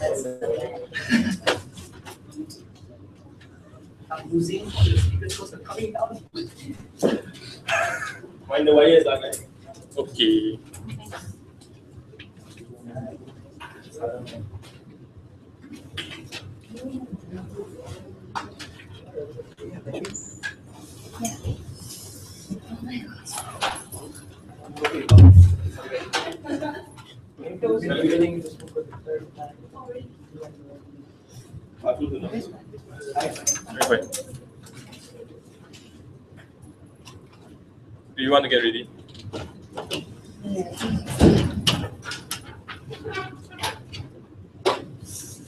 I'm losing all the secret source are coming down. Mind the wires, man. Okay. Do you want to get ready?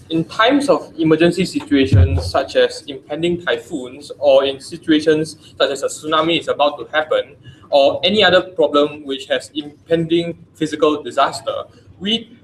In times of emergency situations such as impending typhoons, or in situations such as a tsunami is about to happen, or any other problem which has impending physical disaster,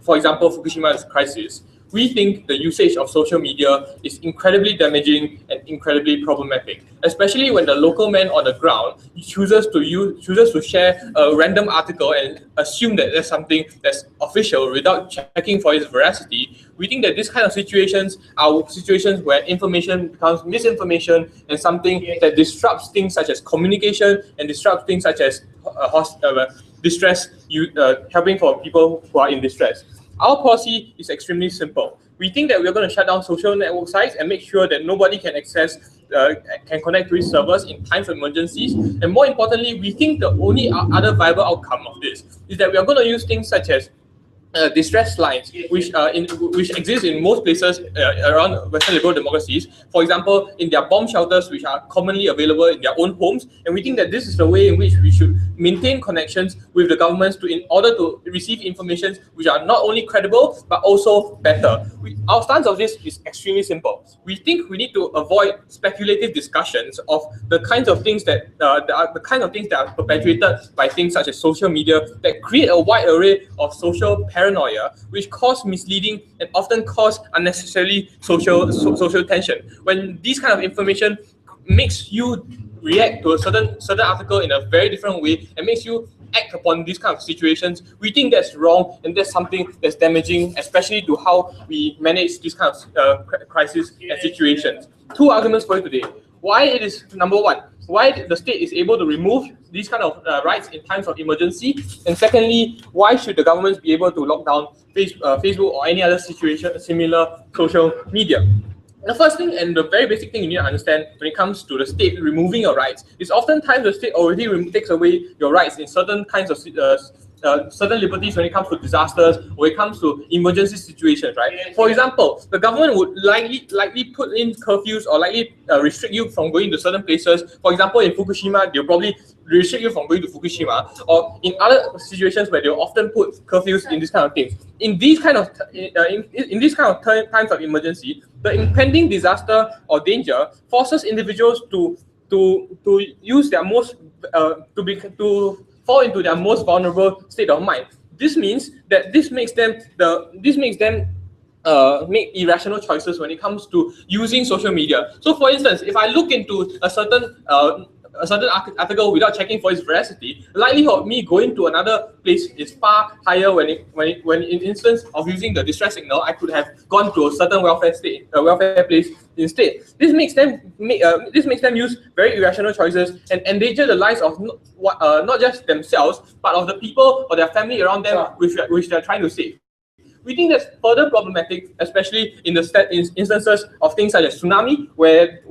for example, Fukushima's crisis, we think the usage of social media is incredibly damaging and incredibly problematic, especially when the local man on the ground chooses to share a random article and assume that there's something that's official without checking for its veracity. We think that this kind of situations are situations where information becomes misinformation and something that disrupts things such as communication and disrupts things such as distress, helping for people who are in distress. Our policy is extremely simple. We think that we're going to shut down social network sites and make sure that nobody can can connect to its servers in times of emergencies. And more importantly, we think the only other viable outcome of this is that we are going to use things such as distress lines, which exist in most places around Western liberal democracies. For example, in their bomb shelters, which are commonly available in their own homes. And we think that this is the way in which we should maintain connections with the governments in order to receive information which are not only credible but also better. Our stance of this is extremely simple. We think we need to avoid speculative discussions of the kinds of things that are perpetuated by things such as social media that create a wide array of social paranoia, which cause misleading and often cause unnecessarily social tension. When this kind of information makes you react to a certain article in a very different way and makes you act upon these kind of situations, we think that's wrong and that's something that's damaging, especially to how we manage these kind of crises and situations. Two arguments for you today. Why it is, number one, why the state is able to remove these kind of rights in times of emergency, and secondly, why should the governments be able to lock down Facebook or any other situation similar social media? The first thing and the very basic thing you need to understand when it comes to the state removing your rights is oftentimes the state already takes away your rights in certain kinds of certain liberties when it comes to disasters or when it comes to emergency situations, right? For example, the government would likely put in curfews or likely restrict you from going to certain places. For example, in Fukushima, they'll probably restrict you from going to Fukushima, or in other situations where they'll often put curfews in these kind of things. In these kind of times of emergency, the impending disaster or danger forces individuals to use their most to fall into their most vulnerable state of mind. This means that this makes them make irrational choices when it comes to using social media. So, for instance, if I look into a certain article without checking for its veracity, the likelihood of me going to another place is far higher when in instance of using the distress signal, I could have gone to a certain welfare place instead. This makes them use very irrational choices and endanger the lives of not just themselves but of the people or their family around them, which they're trying to save. We think that's further problematic, especially in the instances of things such as tsunami, where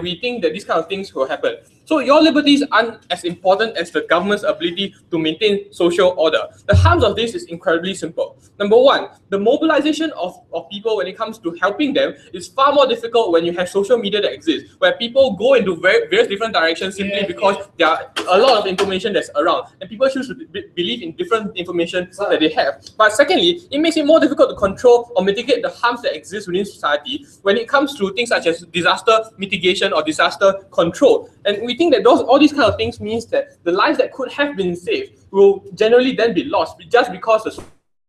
we think that these kind of things will happen. So your liberties aren't as important as the government's ability to maintain social order. The harms of this is incredibly simple. Number one, the mobilization of people when it comes to helping them is far more difficult when you have social media that exists, where people go into various different directions simply because there are a lot of information that's around, and people choose to believe in different information that they have. But secondly, it makes it more difficult to control or mitigate the harms that exist within society when it comes to things such as disaster mitigation or disaster control. And we think that all these kind of things means that the lives that could have been saved will generally then be lost just because the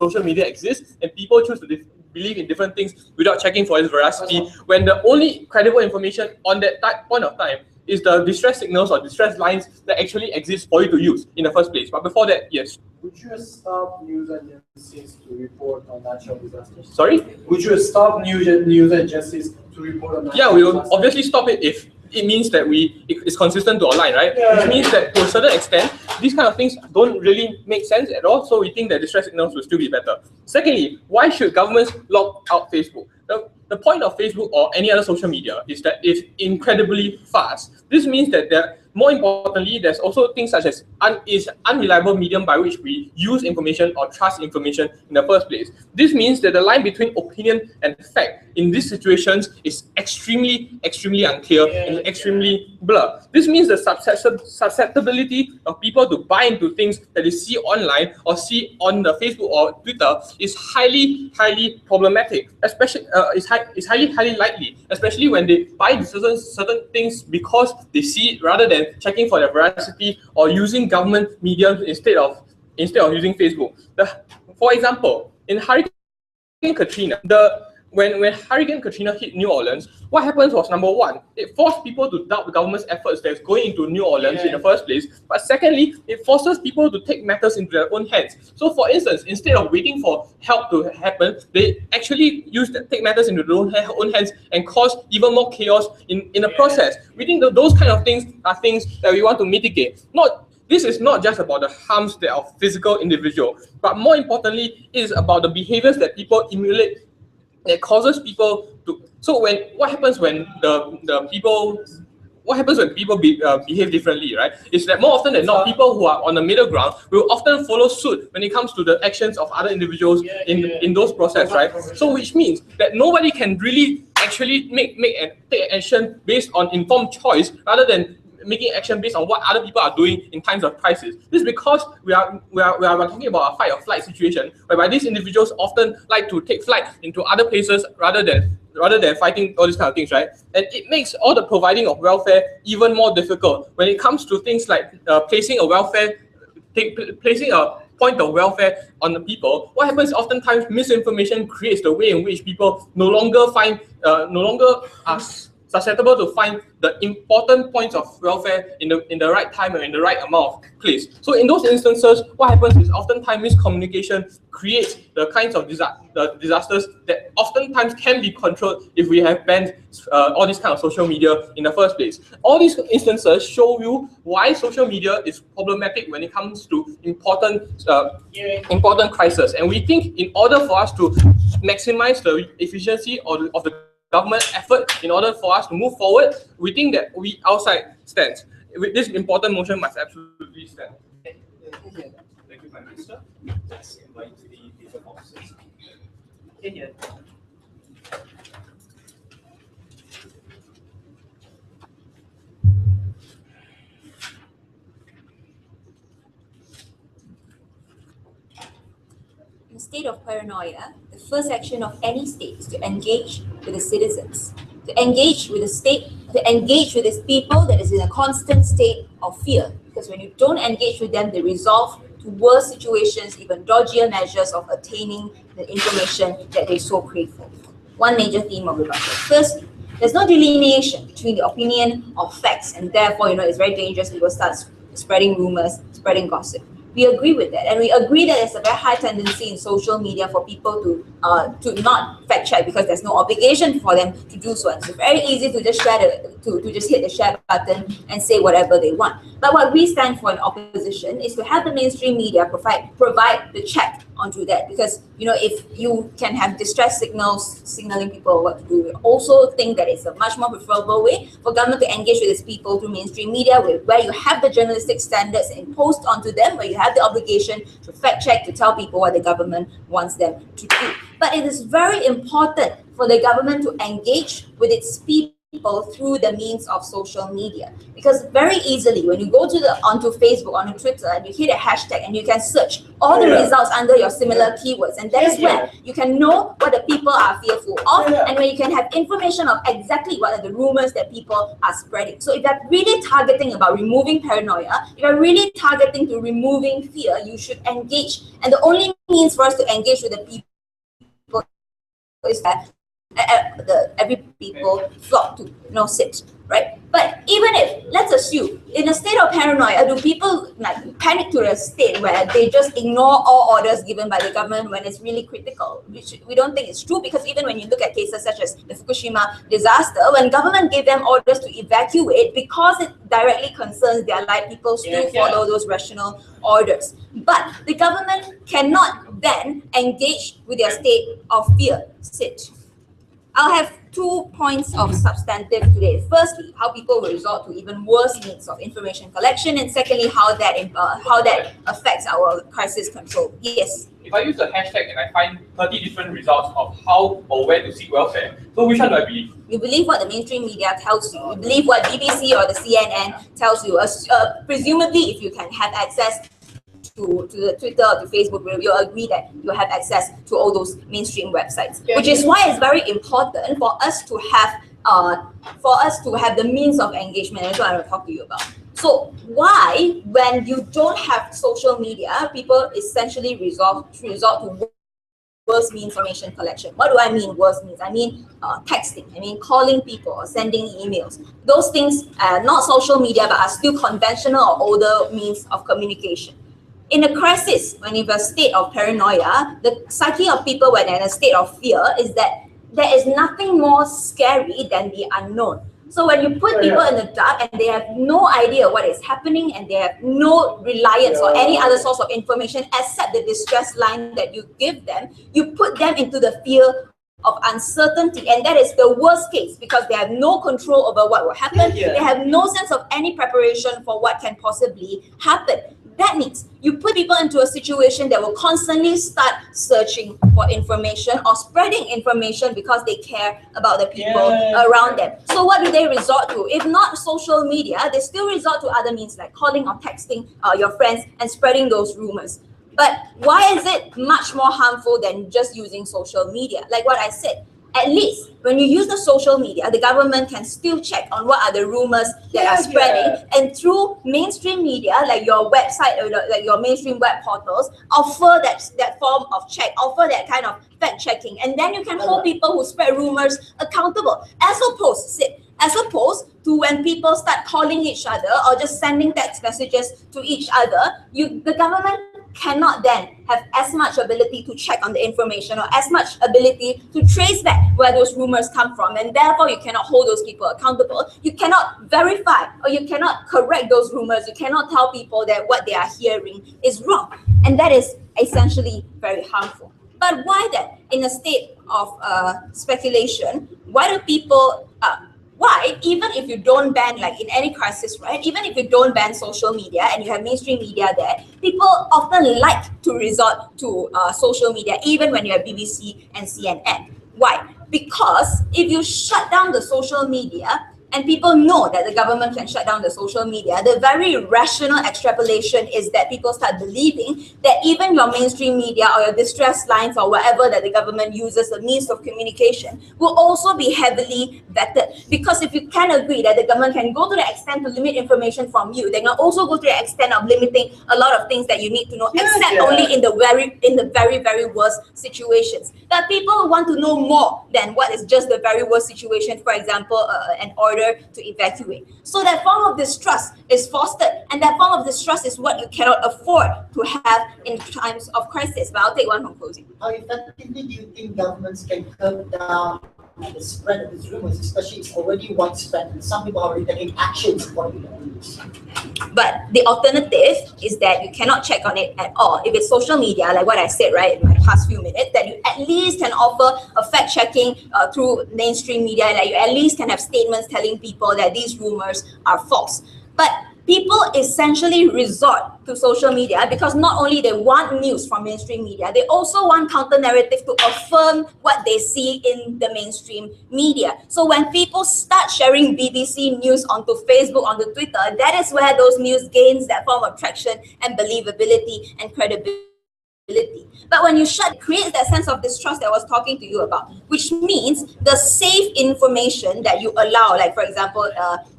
social media exists and people choose to believe in different things without checking for its veracity, when the only credible information on that point of time is the distress signals or distress lines that actually exist for you to use in the first place. But before that, yes. Would you stop news agencies to report on natural disasters? Sorry? Would you stop news agencies to report on natural Yeah, we will disasters? obviously stop it if it means that it's consistent to our line, right? Yeah. Which means that to a certain extent, these kind of things don't really make sense at all. So we think that distress signals will still be better. Secondly, why should governments lock out Facebook? The point of Facebook or any other social media is that it's incredibly fast. This means that more importantly, there's also things such as unreliable medium by which we use information or trust information in the first place. This means that the line between opinion and fact in these situations is extremely unclear and extremely blurred. This means the susceptibility of people to buy into things that they see online or see on the Facebook or Twitter is highly problematic. Especially, it's highly likely, especially when they buy certain things because they see it rather than checking for their veracity or using government mediums instead of using Facebook. For example, in Hurricane Katrina, when Hurricane Katrina hit New Orleans, what happened was, number one, it forced people to doubt the government's efforts that's going into New Orleans in the first place. But secondly, it forces people to take matters into their own hands. So for instance, instead of waiting for help to happen, they actually take matters into their own hands and cause even more chaos in the process. We think that those kind of things are things that we want to mitigate. This is not just about the harms that are physical individual, but more importantly, it is about the behaviors that people emulate that causes people to. So what happens when people behave differently, right? Is that more often than not, people who are on the middle ground will often follow suit when it comes to the actions of other individuals in those processes, right? So which means that nobody can really actually take action based on informed choice rather than making action based on what other people are doing in times of crisis. This is because we are talking about a fight or flight situation, whereby these individuals often like to take flight into other places rather than fighting all these kind of things, right? And it makes all the providing of welfare even more difficult when it comes to things like placing a point of welfare on the people. What happens oftentimes, misinformation creates the way in which people no longer are susceptible to find the important points of welfare in the right time and in the right amount of place. So in those instances, what happens is oftentimes miscommunication creates the kinds of disasters that oftentimes can be controlled if we have banned all this kind of social media in the first place. All these instances show you why social media is problematic when it comes to important crises. And we think in order for us to maximize the efficiency of the government effort in order for us to move forward, we think that outside stands. This important motion must absolutely stand. Thank you, Prime Minister. Let's invite the different officers. Here. In a state of paranoia, the first action of any state is to engage with the citizens, to engage with the state, to engage with its people that is in a constant state of fear. Because when you don't engage with them, they resolve to worse situations, even dodgier measures of attaining the information that they so crave for. One major theme of rebuttal. First, there's no delineation between the opinion or facts, and therefore, it's very dangerous. People start spreading rumors, spreading gossip. We agree with that, and we agree that there's a very high tendency in social media for people to not fact check because there's no obligation for them to do so. And it's very easy to just to just hit the share button and say whatever they want. But what we stand for in opposition is to have the mainstream media provide the check onto that, because if you can have distress signals signaling people what to do, we also think that it's a much more preferable way for government to engage with its people through mainstream media, where you have the journalistic standards imposed onto them, where you have the obligation to fact check, to tell people what the government wants them to do. But it is very important for the government to engage with its people through the means of social media, because very easily when you go onto Facebook, onto Twitter, and you hit a hashtag and you can search all the results under your similar keywords, and that is when you can know what the people are fearful of, and when you can have information of exactly what are the rumors that people are spreading. So if you're really targeting about removing paranoia, if you're really targeting to removing fear, you should engage, and the only means for us to engage with the people is that every people flock to sit right? But even if, let's assume, in a state of paranoia, do people like panic to a state where they just ignore all orders given by the government when it's really critical? Which we don't think is true, because even when you look at cases such as the Fukushima disaster, when government gave them orders to evacuate because it directly concerns their life, people still follow those rational orders. But the government cannot then engage with their state of fear. Sit. I'll have 2 points of substantive today. Firstly, how people will resort to even worse means of information collection, and secondly, how that affects our crisis control. Yes. If I use a hashtag and I find 30 different results of how or where to seek welfare, so which one do I believe? You believe what the mainstream media tells you. You believe what BBC or the CNN tells you. Presumably, if you can have access to the Twitter or to Facebook, you'll agree that you have access to all those mainstream websites. Which is why it's very important for us to have the means of engagement. That's what I want to talk to you about. So why, when you don't have social media, people essentially resort to worse means information collection? What do I mean worse means? I mean texting, I mean calling people or sending emails. Those things are not social media, but are still conventional or older means of communication. In a crisis, when you have a state of paranoia, the psyche of people when they're in a state of fear is that there is nothing more scary than the unknown. So when you put people in the dark and they have no idea what is happening and they have no reliance or any other source of information except the distress line that you give them, you put them into the fear of uncertainty, and that is the worst case because they have no control over what will happen. They have no sense of any preparation for what can possibly happen. That means you put people into a situation that will constantly start searching for information or spreading information because they care about the people around them. So what do they resort to? If not social media, they still resort to other means like calling or texting your friends and spreading those rumors. But why is it much more harmful than just using social media? Like what I said, at least when you use the social media, the government can still check on what are the rumors that are spreading. And through mainstream media, like your website or like your mainstream web portals, offer that form of check, offer that kind of fact checking. And then you can hold people who spread rumors accountable, as opposed to when people start calling each other or just sending text messages to each other, the government cannot then have as much ability to check on the information or as much ability to trace back where those rumors come from, and therefore you cannot hold those people accountable. You cannot verify or you cannot correct those rumors. You cannot tell people that what they are hearing is wrong, and that is essentially very harmful. But why then, in a state of speculation, why do people why, even if you don't ban, like in any crisis, right? Even if you don't ban social media and you have mainstream media there, people often like to resort to social media, even when you have BBC and CNN. Why? Because if you shut down the social media, and people know that the government can shut down the social media, the very rational extrapolation is that people start believing that even your mainstream media or your distress lines or whatever that the government uses, the means of communication, will also be heavily vetted. Because if you can agree that the government can go to the extent to limit information from you, they can also go to the extent of limiting a lot of things that you need to know, except only in the very worst situations. That people want to know more than what is just the very worst situation, for example, an order to evacuate. So that form of distrust is fostered, and that form of distrust is what you cannot afford to have in times of crisis. But I'll take one from closing. How effectively do you think governments can curb down the spread of these rumors, especially it's already widespread and some people are already taking actions according to the news? But the alternative is that you cannot check on it at all. If it's social media, like what I said right in my past few minutes, that you at least can offer a fact checking through mainstream media, like you at least can have statements telling people that these rumors are false. But people essentially resort to social media because not only they want news from mainstream media, they also want counter-narrative to affirm what they see in the mainstream media. So when people start sharing BBC news onto Facebook, onto Twitter, that is where those news gains that form of traction and believability and credibility. But when you shut, it creates that sense of distrust that I was talking to you about, which means the safe information that you allow, like for example,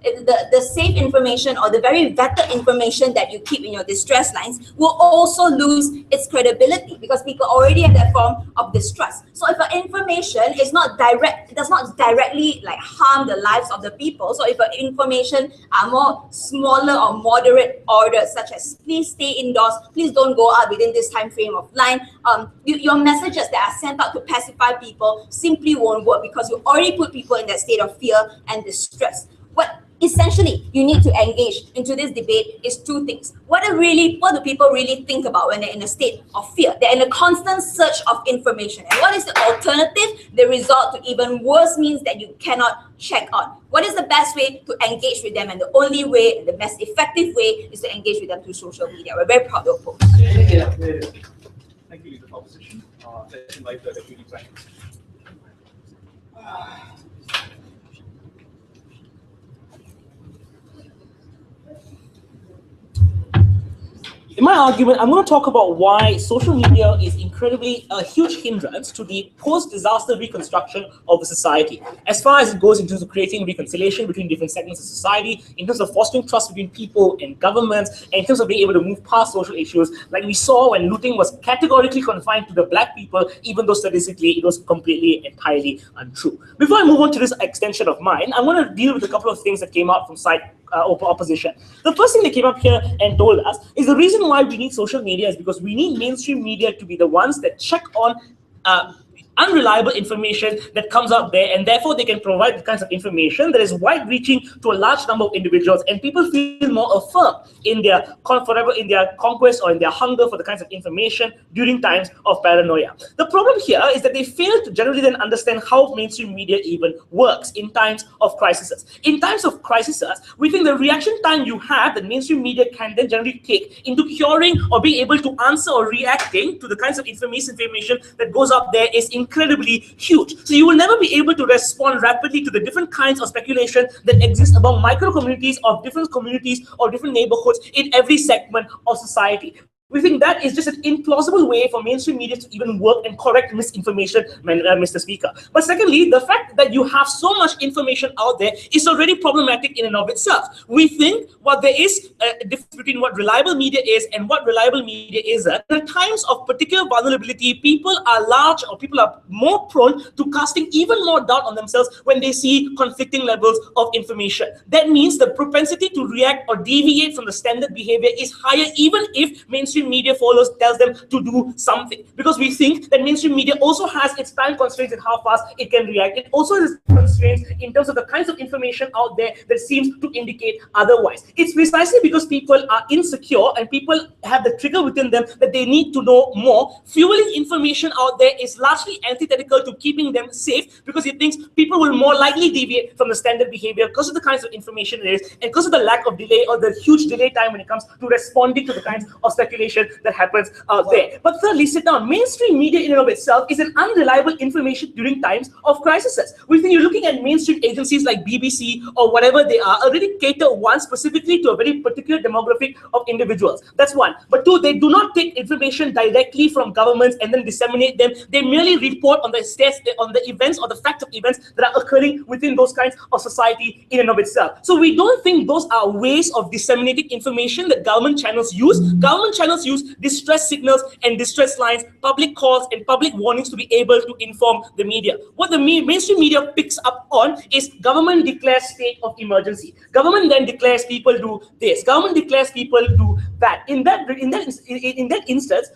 the safe information or the very vetted information that you keep in your distress lines will also lose its credibility because people already have that form of distrust. So if an information is not direct, does not directly like harm the lives of the people. So if an information are more smaller or moderate orders, such as please stay indoors, please don't go out within this time frame of line, your messages that are sent out to pacify people simply won't work because you already put people in that state of fear and distress. What essentially you need to engage into this debate is two things. What do people really think about when they're in a state of fear? They're in a constant search of information. And what is the alternative? The result to even worse means that you cannot check on. What is the best way to engage with them? And the only way, and the most effective way, is to engage with them through social media. We're very proud of folks. Thank you, leader of opposition. Let's invite the deputy prime minister. In my argument, I'm going to talk about why social media is incredibly a huge hindrance to the post-disaster reconstruction of the society. As far as it goes in terms of creating reconciliation between different segments of society, in terms of fostering trust between people and governments, and in terms of being able to move past social issues, like we saw when looting was categorically confined to the black people, even though statistically it was completely, entirely untrue. Before I move on to this extension of mine, I want to deal with a couple of things that came out from side opposition. The first thing they came up here and told us is the reason why we need social media is because we need mainstream media to be the ones that check on unreliable information that comes out there, and therefore they can provide the kinds of information that is wide-reaching to a large number of individuals, and people feel more affirmed in their conquest or in their hunger for the kinds of information during times of paranoia. The problem here is that they fail to generally then understand how mainstream media even works in times of crises. In times of crises, we think the reaction time you have that mainstream media can then generally take into curing or being able to answer or reacting to the kinds of information that goes up there is incredibly huge. So you will never be able to respond rapidly to the different kinds of speculation that exist among micro communities or different neighborhoods in every segment of society. We think that is just an implausible way for mainstream media to even work and correct misinformation, Mr. Speaker. But secondly, the fact that you have so much information out there is already problematic in and of itself. We think there is a difference between what reliable media is and what reliable media isn't. In times of particular vulnerability, people are more prone to casting even more doubt on themselves when they see conflicting levels of information. That means the propensity to react or deviate from the standard behavior is higher even if mainstream media tells them to do something, because we think that mainstream media also has its time constraints and how fast it can react. It also has constraints in terms of the kinds of information out there that seems to indicate otherwise. It's precisely because people are insecure and people have the trigger within them that they need to know more. Fueling information out there is largely antithetical to keeping them safe, because it thinks people will more likely deviate from the standard behavior because of the kinds of information it is and because of the lack of delay or the huge delay time when it comes to responding to the kinds of speculation that happens there. But thirdly, sit down. Mainstream media in and of itself is an unreliable information during times of crises. We think you're looking at mainstream agencies like BBC or whatever they are already cater one specifically to a very particular demographic of individuals. That's one. But two, they do not take information directly from governments and then disseminate them. They merely report on the events or the facts of events that are occurring within those kinds of society in and of itself. So we don't think those are ways of disseminating information that government channels use. Government channels use distress signals and distress lines, public calls and public warnings to be able to inform the media. What the mainstream media picks up on is government declares state of emergency. Government then declares people do this. Government declares people do that. In that instance,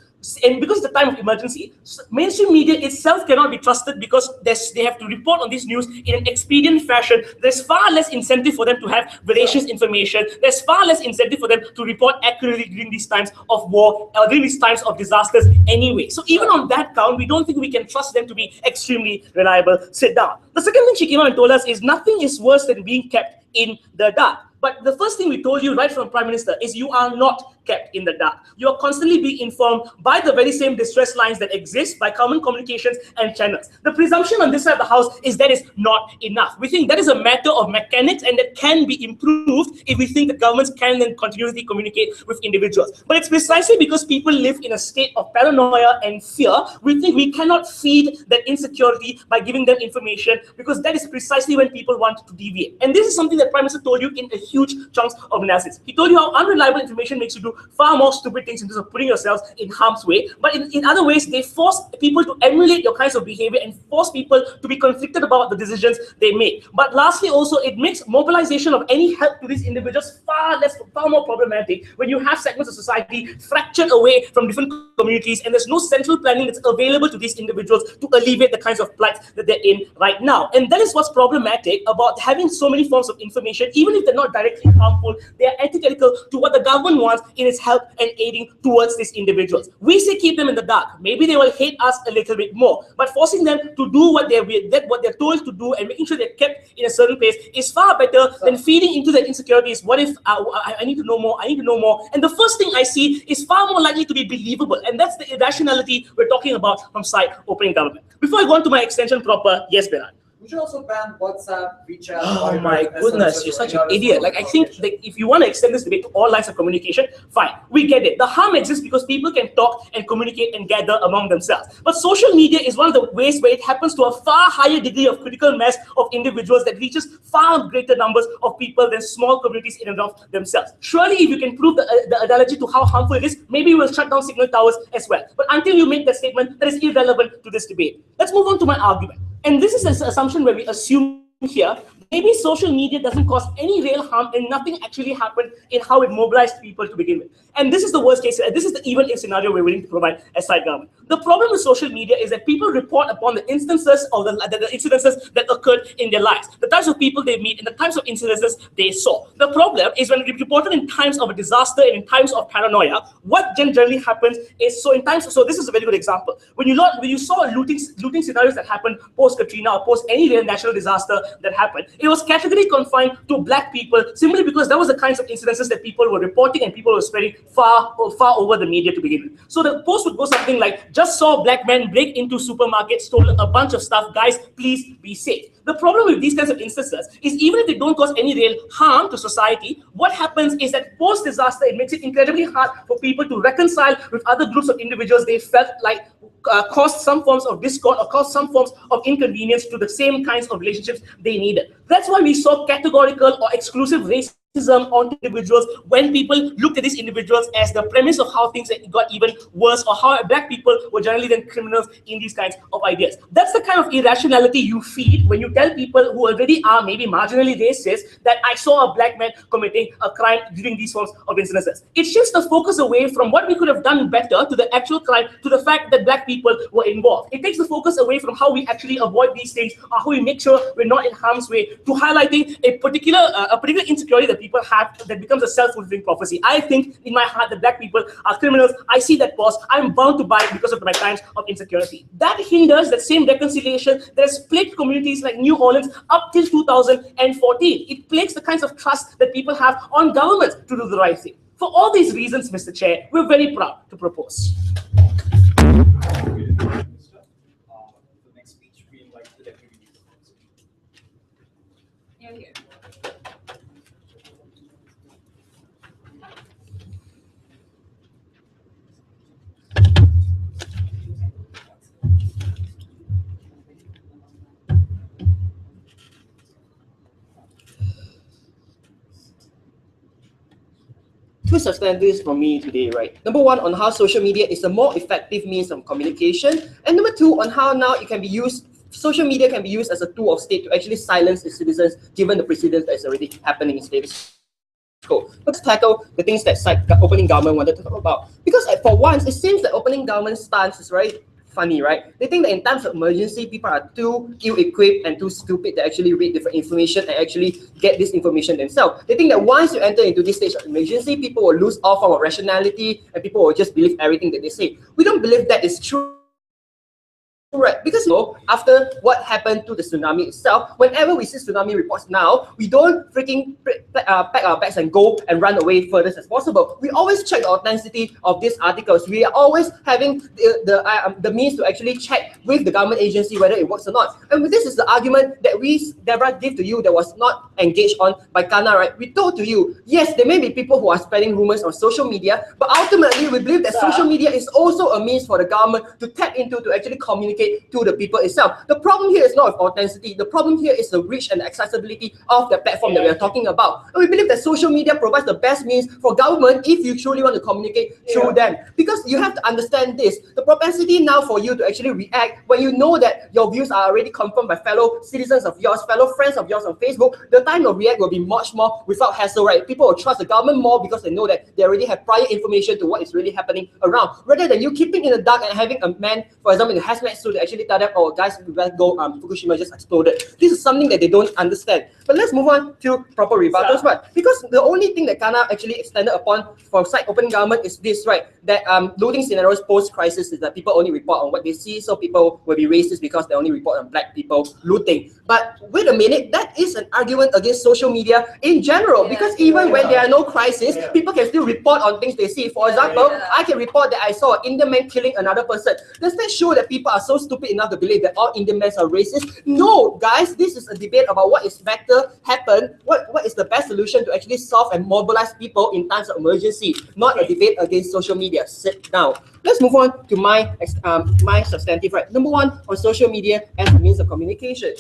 and because it's the time of emergency, mainstream media itself cannot be trusted because they have to report on this news in an expedient fashion. There's far less incentive for them to have veracious information. There's far less incentive for them to report accurately during these times of war, or during these times of disasters anyway. So even on that count, we don't think we can trust them to be extremely reliable. Sit down. The second thing she came out and told us is nothing is worse than being kept in the dark. But the first thing we told you right from Prime Minister is you are not kept in the dark. You are constantly being informed by the very same distress lines that exist by common communications and channels. The presumption on this side of the house is that is not enough. We think that is a matter of mechanics and that can be improved if we think that governments can then continuously communicate with individuals. But it's precisely because people live in a state of paranoia and fear, we think we cannot feed that insecurity by giving them information, because that is precisely when people want to deviate. And this is something that Prime Minister told you in a huge chunks of analysis. He told you how unreliable information makes you do far more stupid things in terms of putting yourselves in harm's way. But in other ways, they force people to emulate your kinds of behavior and force people to be conflicted about the decisions they make. But lastly, also, it makes mobilization of any help to these individuals far more problematic when you have segments of society fractured away from different communities and there's no central planning that's available to these individuals to alleviate the kinds of plight that they're in right now. And that is what's problematic about having so many forms of information. Even if they're not directly harmful, they are antithetical to what the government wants in its help and aiding towards these individuals. We say keep them in the dark. Maybe they will hate us a little bit more, but forcing them to do what they're told to do and making sure they're kept in a certain place is far better than feeding into that insecurities. What if I need to know more? I need to know more. And the first thing I see is far more likely to be believable. And that's the irrationality we're talking about from side opening government. Before I go on to my extension proper, yes, Bernard. We should also ban WhatsApp, WeChat. Oh my goodness, you're such an idiot. Like, I think that if you want to extend this debate to all lines of communication, fine, we get it. The harm exists because people can talk and communicate and gather among themselves. But social media is one of the ways where it happens to a far higher degree of critical mass of individuals that reaches far greater numbers of people than small communities in and of themselves. Surely, if you can prove the analogy to how harmful it is, maybe we'll shut down signal towers as well. But until you make that statement, that is irrelevant to this debate. Let's move on to my argument. And this is an assumption where we assume here, maybe social media doesn't cause any real harm and nothing actually happened in how it mobilized people to begin with. And this is the worst case, this is the even if scenario we're willing to provide as side government. The problem with social media is that people report upon the instances of the incidences that occurred in their lives, the types of people they meet and the types of incidences they saw. The problem is when it's reported in times of a disaster and in times of paranoia, what generally happens is, so this is a very good example. When you saw looting scenarios that happened post-Katrina or post any real natural disaster that happened, it was categorically confined to black people simply because that was the kinds of incidences that people were reporting and people were spreading far over the media to begin with. So the post would go something like, just saw black men break into supermarket, stole a bunch of stuff, guys, please be safe. The problem with these kinds of instances is even if they don't cause any real harm to society, what happens is that post-disaster, it makes it incredibly hard for people to reconcile with other groups of individuals they felt like caused some forms of discord or caused some forms of inconvenience to the same kinds of relationships they needed. That's why we saw categorical or exclusive racism on individuals when people looked at these individuals as the premise of how things got even worse, or how black people were generally then criminals in these kinds of ideas. That's the kind of irrationality you feed when you tell people who already are maybe marginally racist that I saw a black man committing a crime during these forms of incidences. It shifts the focus away from what we could have done better to the actual crime, to the fact that black people were involved. It takes the focus away from how we actually avoid these things or how we make sure we're not in harm's way, to highlighting a particular insecurity that people have that becomes a self-fulfilling prophecy. I think in my heart that black people are criminals. I see that pause. I'm bound to buy it because of my times of insecurity. That hinders that same reconciliation that has plagued communities like New Orleans up till 2014. It plagues the kinds of trust that people have on governments to do the right thing. For all these reasons, Mr. Chair, we're very proud to propose. The next speech, we invite the Deputy Leader. Here. Two substantives from me today, right? Number one, on how social media is a more effective means of communication, and number two, on how now it can be used, social media can be used as a tool of state to actually silence its citizens, given the precedent that is already happening in status quo. Let's tackle the things that opening government wanted to talk about, because for once, it seems that opening government stance is very funny, right? They think that in times of emergency, people are too ill-equipped and too stupid to actually read different information and actually get this information themselves. They think that once you enter into this stage of emergency, people will lose all form of rationality and people will just believe everything that they say. We don't believe that is true. Right, because after what happened to the tsunami itself, whenever we see tsunami reports now, we don't freaking pack our bags and go and run away furthest as possible. We always check the authenticity of these articles. We are always having the means to actually check with the government agency whether it works or not. And this is the argument that Deborah, gave to you that was not engaged on by Kana, right? We told to you, yes, there may be people who are spreading rumors on social media, but ultimately we believe that social media is also a means for the government to tap into to actually communicate to the people itself. The problem here is not authenticity. The problem here is the reach and accessibility of the platform that we are talking about. And we believe that social media provides the best means for government if you truly want to communicate through them. Because you have to understand this. The propensity now for you to actually react when you know that your views are already confirmed by fellow citizens of yours, fellow friends of yours on Facebook, the time to react will be much more without hassle, right? People will trust the government more because they know that they already have prior information to what is really happening around, rather than you keeping in the dark and having a man, for example, in a hazmat suit to actually tell them, oh guys, we better go, Fukushima just exploded. This is something that they don't understand. But let's move on to proper rebuttals, right? Because the only thing that Kana actually extended upon for site opening government is this, right? That looting scenarios post-crisis is that people only report on what they see, so people will be racist because they only report on black people looting. But wait a minute, that is an argument against social media in general, because even when there are no crisis, people can still report on things they see. For example, I can report that I saw an Indian man killing another person. Does that show that people are so stupid enough to believe that all Indian men are racist? No, guys, this is a debate about what is better happen, what is the best solution to actually solve and mobilize people in times of emergency, not a debate against social media. Sit down. Let's move on to my substantive right. Number one, on social media as a means of communication.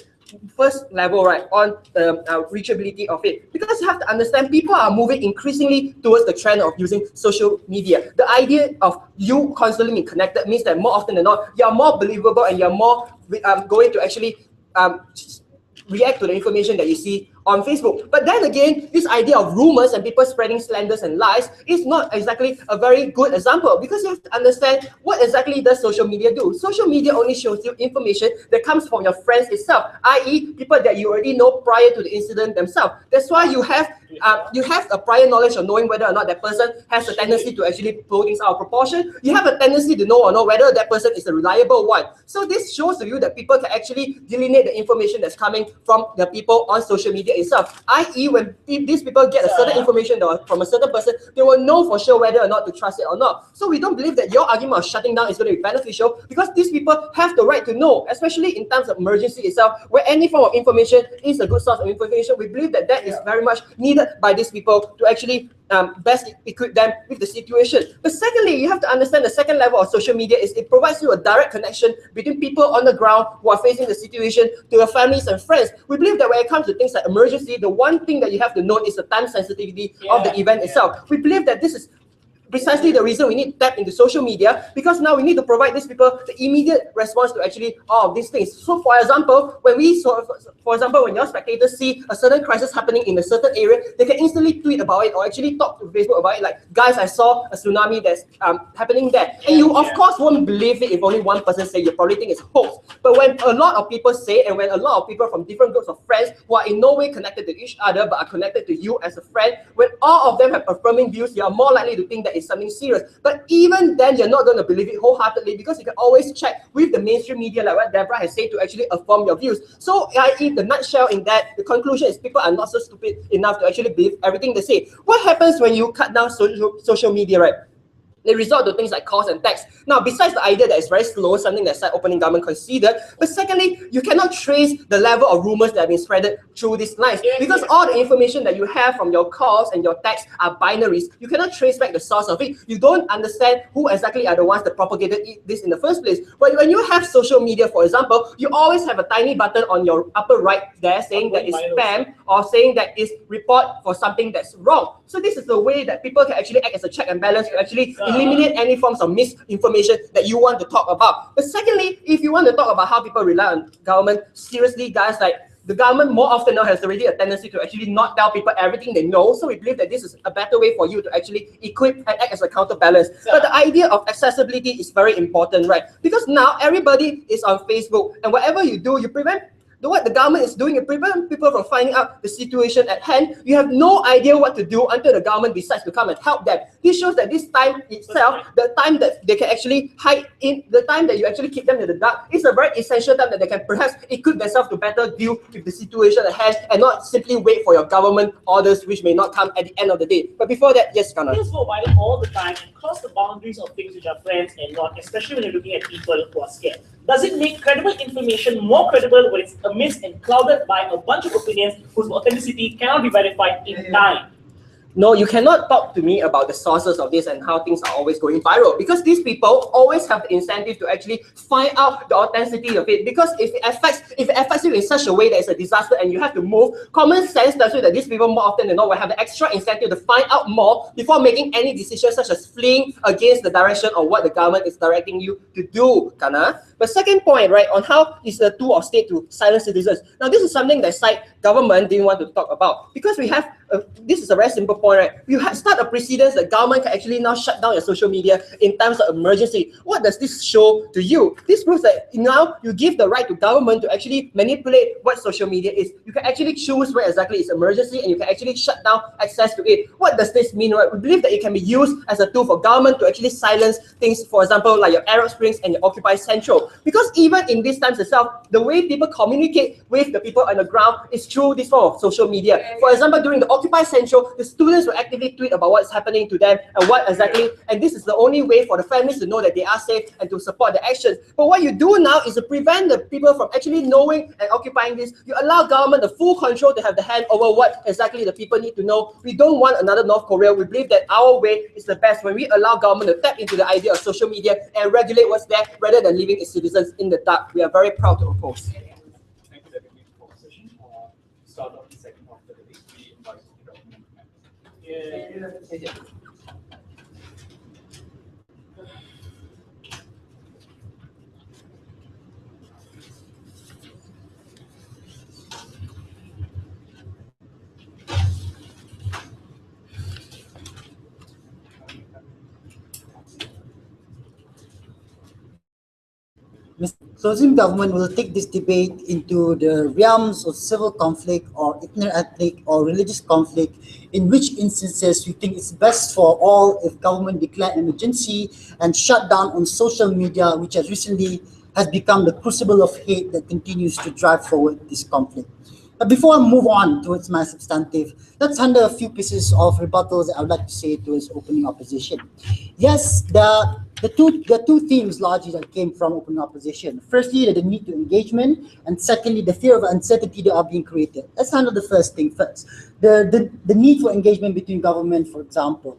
First level, right, on the reachability of it, because you have to understand people are moving increasingly towards the trend of using social media. The idea of you constantly being connected means that more often than not, you're more believable and you're more going to actually react to the information that you see on Facebook. But then again, this idea of rumors and people spreading slanders and lies is not exactly a very good example, because you have to understand what exactly does social media do. Social media only shows you information that comes from your friends itself, i.e. people that you already know prior to the incident themselves. That's why you have a prior knowledge of knowing whether or not that person has a tendency to actually blow things out of proportion. You have a tendency to know or not whether that person is a reliable one. So this shows to you that people can actually delineate the information that's coming from the people on social media itself, i.e. when these people get a certain information from a certain person, they will know for sure whether or not to trust it or not. So we don't believe that your argument of shutting down is going to be beneficial, because these people have the right to know, especially in times of emergency itself, where any form of information is a good source of information. We believe that that is very much needed by these people to actually best equip them with the situation. But secondly, you have to understand the second level of social media is it provides you a direct connection between people on the ground who are facing the situation to your families and friends. We believe that when it comes to things like emergency, the one thing that you have to note is the time sensitivity of the event itself. We believe that this is precisely the reason we need to tap into social media, because now we need to provide these people the immediate response to actually all of these things. So for example, when when your spectators see a certain crisis happening in a certain area, they can instantly tweet about it or actually talk to Facebook about it, like, guys, I saw a tsunami that's happening there. And you of course won't believe it if only one person say, you probably think it's hoax. But when a lot of people say, and when a lot of people from different groups of friends who are in no way connected to each other but are connected to you as a friend, when all of them have affirming views, you are more likely to think that it's something serious. But even then, you're not going to believe it wholeheartedly, because you can always check with the mainstream media, like what Deborah has said, to actually affirm your views. So in the nutshell, in that, the conclusion is people are not so stupid enough to actually believe everything they say. What happens when you cut down social media, right? They resort to things like calls and texts. Now, besides the idea that it's very slow, something that site opening government considered, but secondly, you cannot trace the level of rumors that have been spreaded through these lines, because all the information that you have from your calls and your texts are binaries. You cannot trace back the source of it. You don't understand who exactly are the ones that propagated this in the first place. But when you have social media, for example, you always have a tiny button on your upper right there saying that it's spam, or saying that it's report for something that's wrong. So this is the way that people can actually act as a check and balance to actually eliminate any forms of misinformation that you want to talk about. But secondly, if you want to talk about how people rely on government, seriously, guys, like, the government more often now has already a tendency to actually not tell people everything they know. So we believe that this is a better way for you to actually equip and act as a counterbalance. But the idea of accessibility is very important, right? Because now everybody is on Facebook, and whatever you do, you prevent what the government is doing, it prevents people from finding out the situation at hand. You have no idea what to do until the government decides to come and help them. This shows that this time itself, the time that they can actually hide in, the time that you actually keep them in the dark, is a very essential time that they can perhaps equip themselves to better deal with the situation at hand and not simply wait for your government orders, which may not come at the end of the day. But before that, yes, Kana. Just go viral all the time and cross the boundaries of things which are friends and not, especially when you're looking at people who are scared. Does it make credible information more credible when it's amidst and clouded by a bunch of opinions whose authenticity cannot be verified in time? No, you cannot talk to me about the sources of this and how things are always going viral, because these people always have the incentive to actually find out the authenticity of it. Because if it affects you in such a way that it's a disaster and you have to move, common sense tells you that these people more often than not will have the extra incentive to find out more before making any decisions, such as fleeing against the direction of what the government is directing you to do, Kana. But second point, right, on how is the tool of state to silence citizens. Now, this is something that side government didn't want to talk about, because we have, this is a very simple point, right? You start a precedence that government can actually now shut down your social media in times of emergency. What does this show to you? This proves that now you give the right to government to actually manipulate what social media is. You can actually choose where exactly it's emergency and you can actually shut down access to it. What does this mean, right? We believe that it can be used as a tool for government to actually silence things, for example, like your Arab Springs and your Occupy Central. Because even in these times itself, the way people communicate with the people on the ground is through this form of social media. For example, during the Occupy Central, the students will actively tweet about what's happening to them and what exactly, and this is the only way for the families to know that they are safe and to support the actions. But what you do now is to prevent the people from actually knowing and occupying this. You allow government the full control to have the hand over what exactly the people need to know. We don't want another North Korea. We believe that our way is the best when we allow government to tap into the idea of social media and regulate what's there rather than leaving its citizens in the dark. We are very proud to oppose. Thank you, Deputy, for the session. Start off the second half of the debate. We invite the government members. Closing government will take this debate into the realms of civil conflict or ethnic or religious conflict, in which instances we think it's best for all if government declare an emergency and shut down on social media, which has recently become the crucible of hate that continues to drive forward this conflict. But before I move on towards my substantive, let's handle a few pieces of rebuttals that I would like to say towards opening opposition. Yes, the two themes largely that came from open opposition. Firstly, the need to engagement, and secondly, the fear of uncertainty that are being created. Let's handle the first thing first. The need for engagement between government, for example.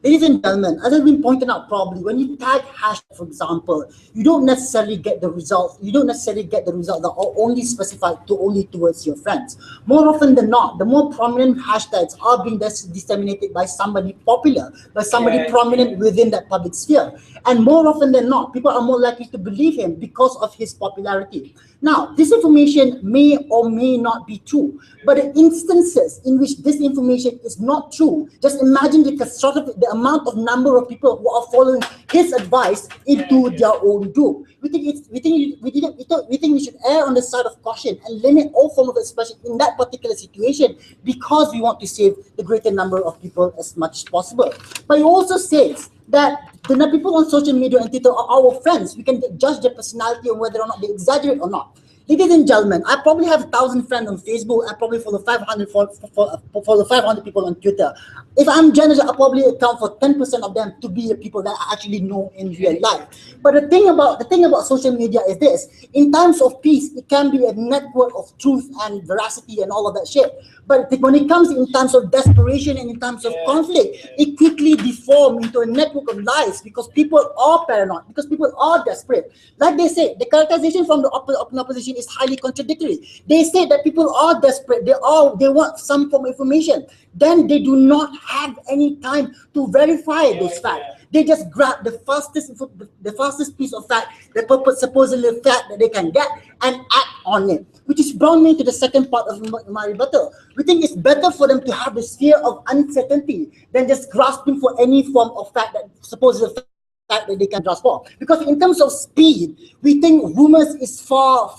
Ladies and gentlemen, as has been pointed out probably, when you tag hashtag, for example, you don't necessarily get the results. You don't necessarily get the result that are only specified towards your friends. More often than not, the more prominent hashtags are being disseminated by somebody popular, by somebody prominent within that public sphere. And more often than not, people are more likely to believe him because of his popularity. Now, this information may or may not be true, but the instances in which this information is not true, just imagine the amount of number of people who are following his advice into their own doom. We think we should err on the side of caution and limit all form of expression in that particular situation because we want to save the greater number of people as much as possible. But he also says that the people on social media and Twitter are our friends. We can judge their personality on whether or not they exaggerate or not. Ladies and gentlemen, I probably have 1,000 friends on Facebook. I probably follow 500 people on Twitter. If I'm generous, I probably account for 10% of them to be the people that I actually know in real life. But the thing about social media is this: in times of peace, it can be a network of truth and veracity and all of that shit. But when it comes in times of desperation and in times of conflict, it quickly deforms into a network of lies because people are paranoid, because people are desperate. Like they say, the characterization from the open opposition is highly contradictory. They say that people are desperate, they want some form of information. Then they do not have any time to verify those facts. They just grab the fastest piece of fact, the supposedly fact that they can get, and act on it. Which is brought me to the second part of my rebuttal. We think it's better for them to have the sphere of uncertainty than just grasping for any form of fact that supposedly fact that they can grasp for. Because in terms of speed, we think rumors is far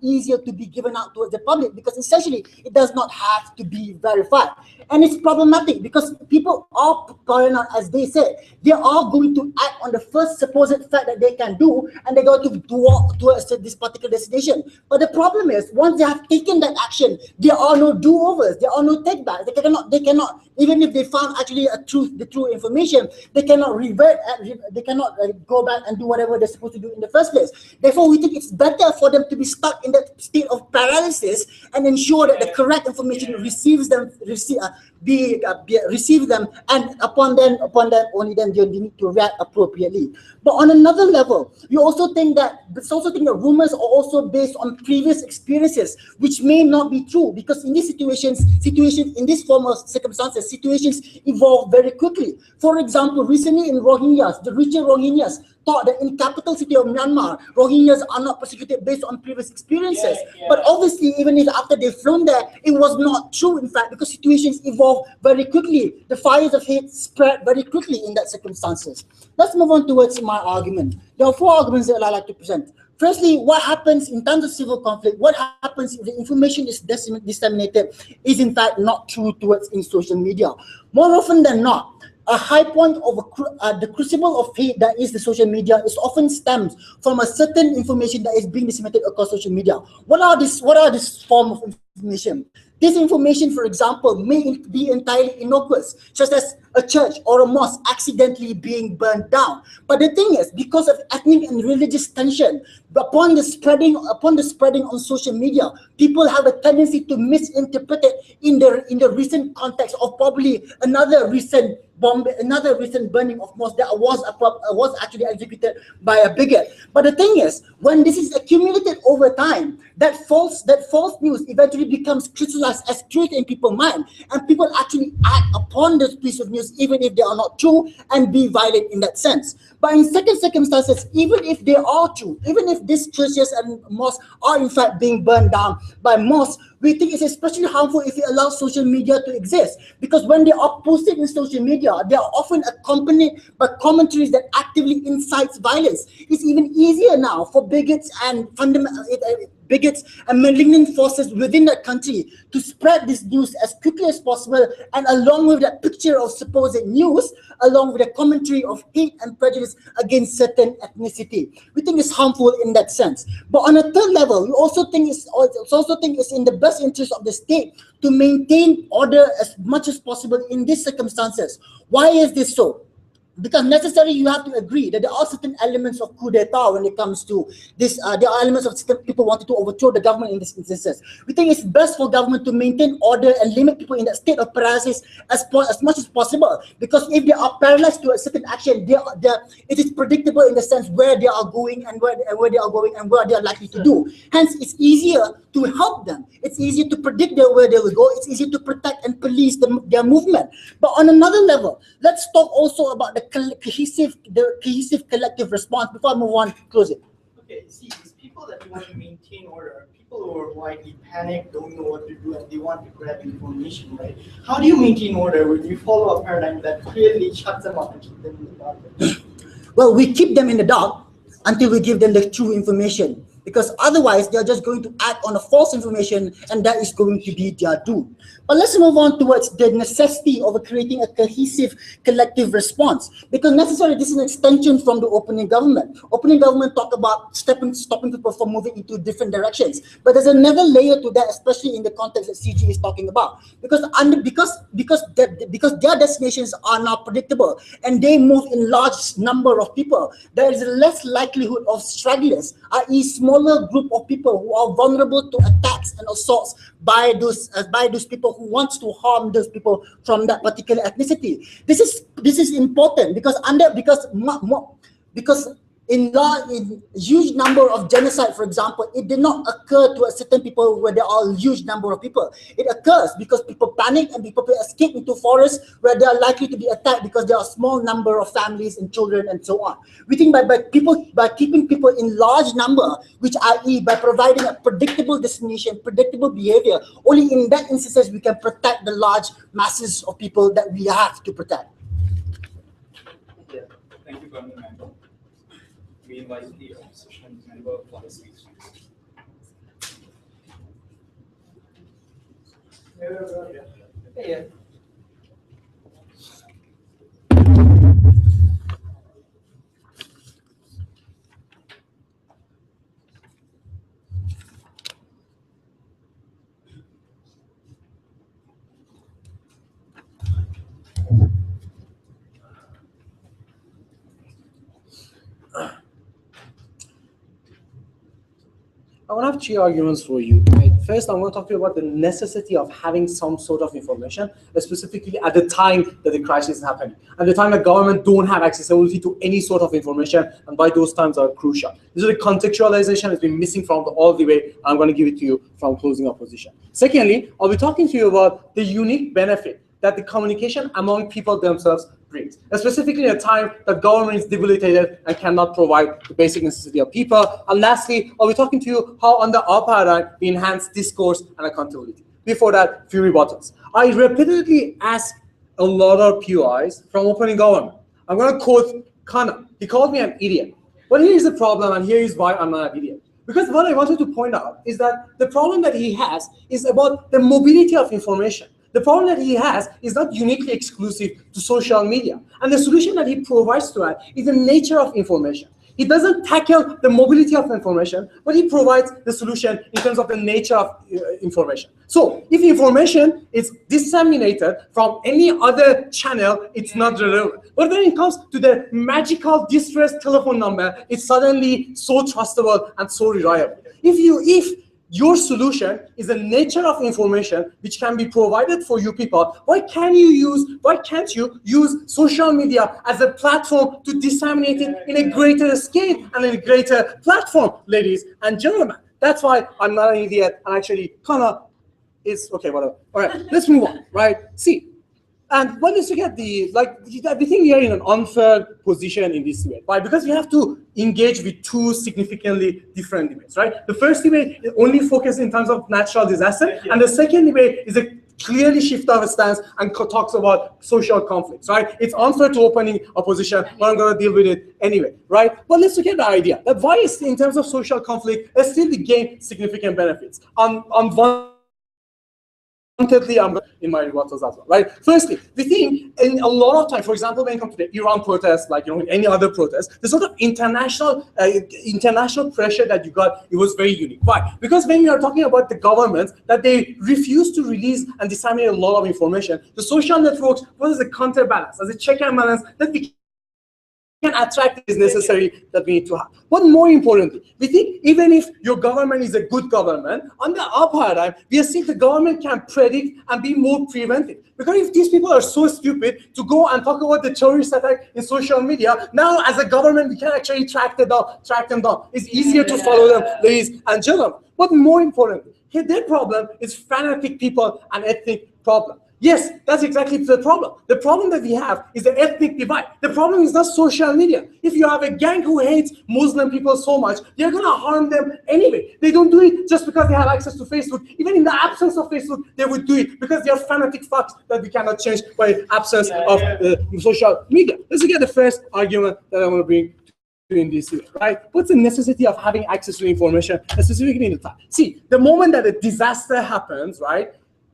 easier to be given out towards the public because essentially it does not have to be verified. And it's problematic because people are paranoid, as they said. They are going to act on the first supposed fact that they can do, and they're going to walk towards this particular destination. But the problem is, once they have taken that action, there are no do-overs, there are no take-backs. They cannot, even if they found actually the true information, they cannot revert, they cannot go back and do whatever they're supposed to do in the first place. Therefore, we think it's better for them to be stuck in that state of paralysis and ensure that the correct information receives them, receive them, and upon them only then they need to react appropriately. But on another level, we also think that rumors are also based on previous experiences, which may not be true, because in these situations in this form of circumstances, situations evolve very quickly. For example, recently in Rohingyas, the region Rohingyas thought that in capital city of Myanmar, Rohingyas are not persecuted based on previous experiences. But obviously, even if after they've flown there, it was not true, in fact, because situations evolve very quickly. The fires of hate spread very quickly in that circumstances. Let's move on towards my argument. There are 4 arguments that I like to present. Firstly, what happens in terms of civil conflict, what happens if the information is disseminated is in fact not true towards in social media. More often than not, a high point of the crucible of hate that is the social media is often stems from a certain information that is being disseminated across social media. What are this form of information? This information, for example, may be entirely innocuous, such as a church or a mosque accidentally being burned down. But the thing is, because of ethnic and religious tension, upon the spreading on social media, people have a tendency to misinterpret it in the recent context of probably another recent burning of mosque that was actually executed by a bigot. But the thing is, when this is accumulated over time, that false news eventually becomes crystallized as truth in people's mind, and people actually act upon this piece of news even if they are not true and be violent in that sense. But in certain circumstances, even if they are true, even if these churches and mosques are in fact being burned down by mosques, we think it's especially harmful if it allows social media to exist, because when they are posted in social media, they are often accompanied by commentaries that actively incites violence. It's even easier now for bigots and malignant forces within the country to spread this news as quickly as possible, and along with that picture of supposed news, along with a commentary of hate and prejudice against certain ethnicity. We think it's harmful in that sense. But on a third level, we also think it's in the best interest of the state to maintain order as much as possible in these circumstances. Why is this so? Because necessarily you have to agree that there are certain elements of coup d'etat when it comes to this. There are elements of people wanting to overthrow the government in these instances. We think it's best for government to maintain order and limit people in that state of paralysis as much as possible. Because if they are paralyzed to a certain action, it is predictable in the sense where they are going and where they are likely to do. Hence, it's easier to help them. It's easier to predict where they will go. It's easier to protect and police their movement. But on another level, let's talk also about the cohesive collective response before I move on. Close it. Okay, see, these people that want to maintain order, people who are widely panicked, don't know what to do, and they want to grab information, right? How do you maintain order when you follow a paradigm that clearly shuts them up and keeps them in the dark? Well, we keep them in the dark until we give them the true information, because otherwise they are just going to act on a false information, and that is going to be their doom. But let's move on towards the necessity of creating a cohesive collective response, because necessarily this is an extension from the opening government. Opening government talk about stopping people from moving into different directions, but there's another layer to that, especially in the context that CG is talking about, because their destinations are now predictable and they move in large number of people. There is less likelihood of stragglers, i.e. smaller group of people who are vulnerable to attacks and assaults by those people who wants to harm those people from that particular ethnicity. This is important because in huge number of genocide, for example, it did not occur to a certain people where there are a huge number of people. It occurs because people panic and people escape into forests where they are likely to be attacked because there are a small number of families and children and so on. We think by keeping people in large number, which i.e. by providing a predictable destination, predictable behavior, only in that instances we can protect the large masses of people that we have to protect. Thank you, Government Member. We invite the opposition member for the speech. Yeah. I want to have three arguments for you. Right? First, I'm going to talk to you about the necessity of having some sort of information, specifically at the time that the crisis is happening, and the time that government don't have accessibility to any sort of information, and why those times are crucial. This is a contextualization that's been missing from all the way. I'm going to give it to you from closing opposition. Secondly, I'll be talking to you about the unique benefit that the communication among people themselves brings, and specifically at a time that government is debilitated and cannot provide the basic necessity of people. And lastly, I'll be talking to you how under our paradigm we enhance discourse and accountability. Before that, few rebuttals. I repeatedly ask a lot of POIs from opening government. I'm going to quote Khanna. He called me an idiot. But here's the problem, and here is why I'm not an idiot. Because what I wanted to point out is that the problem that he has is about the mobility of information. The problem that he has is not uniquely exclusive to social media. And the solution that he provides to that is the nature of information. He doesn't tackle the mobility of information, but he provides the solution in terms of the nature of information. So if information is disseminated from any other channel, it's not relevant. But when it comes to the magical distress telephone number, it's suddenly so trustable and so reliable. If your solution is the nature of information which can be provided for you people, why can't you use social media as a platform to disseminate it in a greater scale and in a greater platform, ladies and gentlemen? That's why I'm not an idiot, and actually Khanna is okay, whatever. All right, let's move on, right? See, and one is to get we think we are in an unfair position in this debate, right? Because we have to engage with two significantly different debates, right? The first debate is only focused in terms of natural disaster, and the second debate is a clearly shift of stance and talks about social conflicts, right? It's unfair to opening opposition, but I'm going to deal with it anyway, right? But let's look at the idea that why is, in terms of social conflict, still we gain significant benefits. I'm in my rebuttals as well, right? Firstly, we think in a lot of time, for example, when it comes to the Iran protests, like in any other protest, the sort of international pressure that you got, it was very unique. Why? Because when you are talking about the governments that they refuse to release and disseminate a lot of information, the social networks was a counterbalance, as a check and balance that we can attract is necessary that we need to have. But more importantly, we think even if your government is a good government, under our paradigm, we are seeing the government can predict and be more preventive. Because if these people are so stupid to go and talk about the terrorist attack in social media, now as a government, we can actually track them down. It's easier to follow them, ladies and gentlemen. But more importantly, their problem is fanatic people and ethnic problem. Yes, that's exactly the problem. The problem that we have is the ethnic divide. The problem is not social media. If you have a gang who hates Muslim people so much, they're going to harm them anyway. They don't do it just because they have access to Facebook. Even in the absence of Facebook, they would do it because they are fanatic fucks that we cannot change by absence of social media. Let's look at the first argument that I want to bring in this year, right? What's the necessity of having access to information, specifically in the time? See, the moment that a disaster happens, right,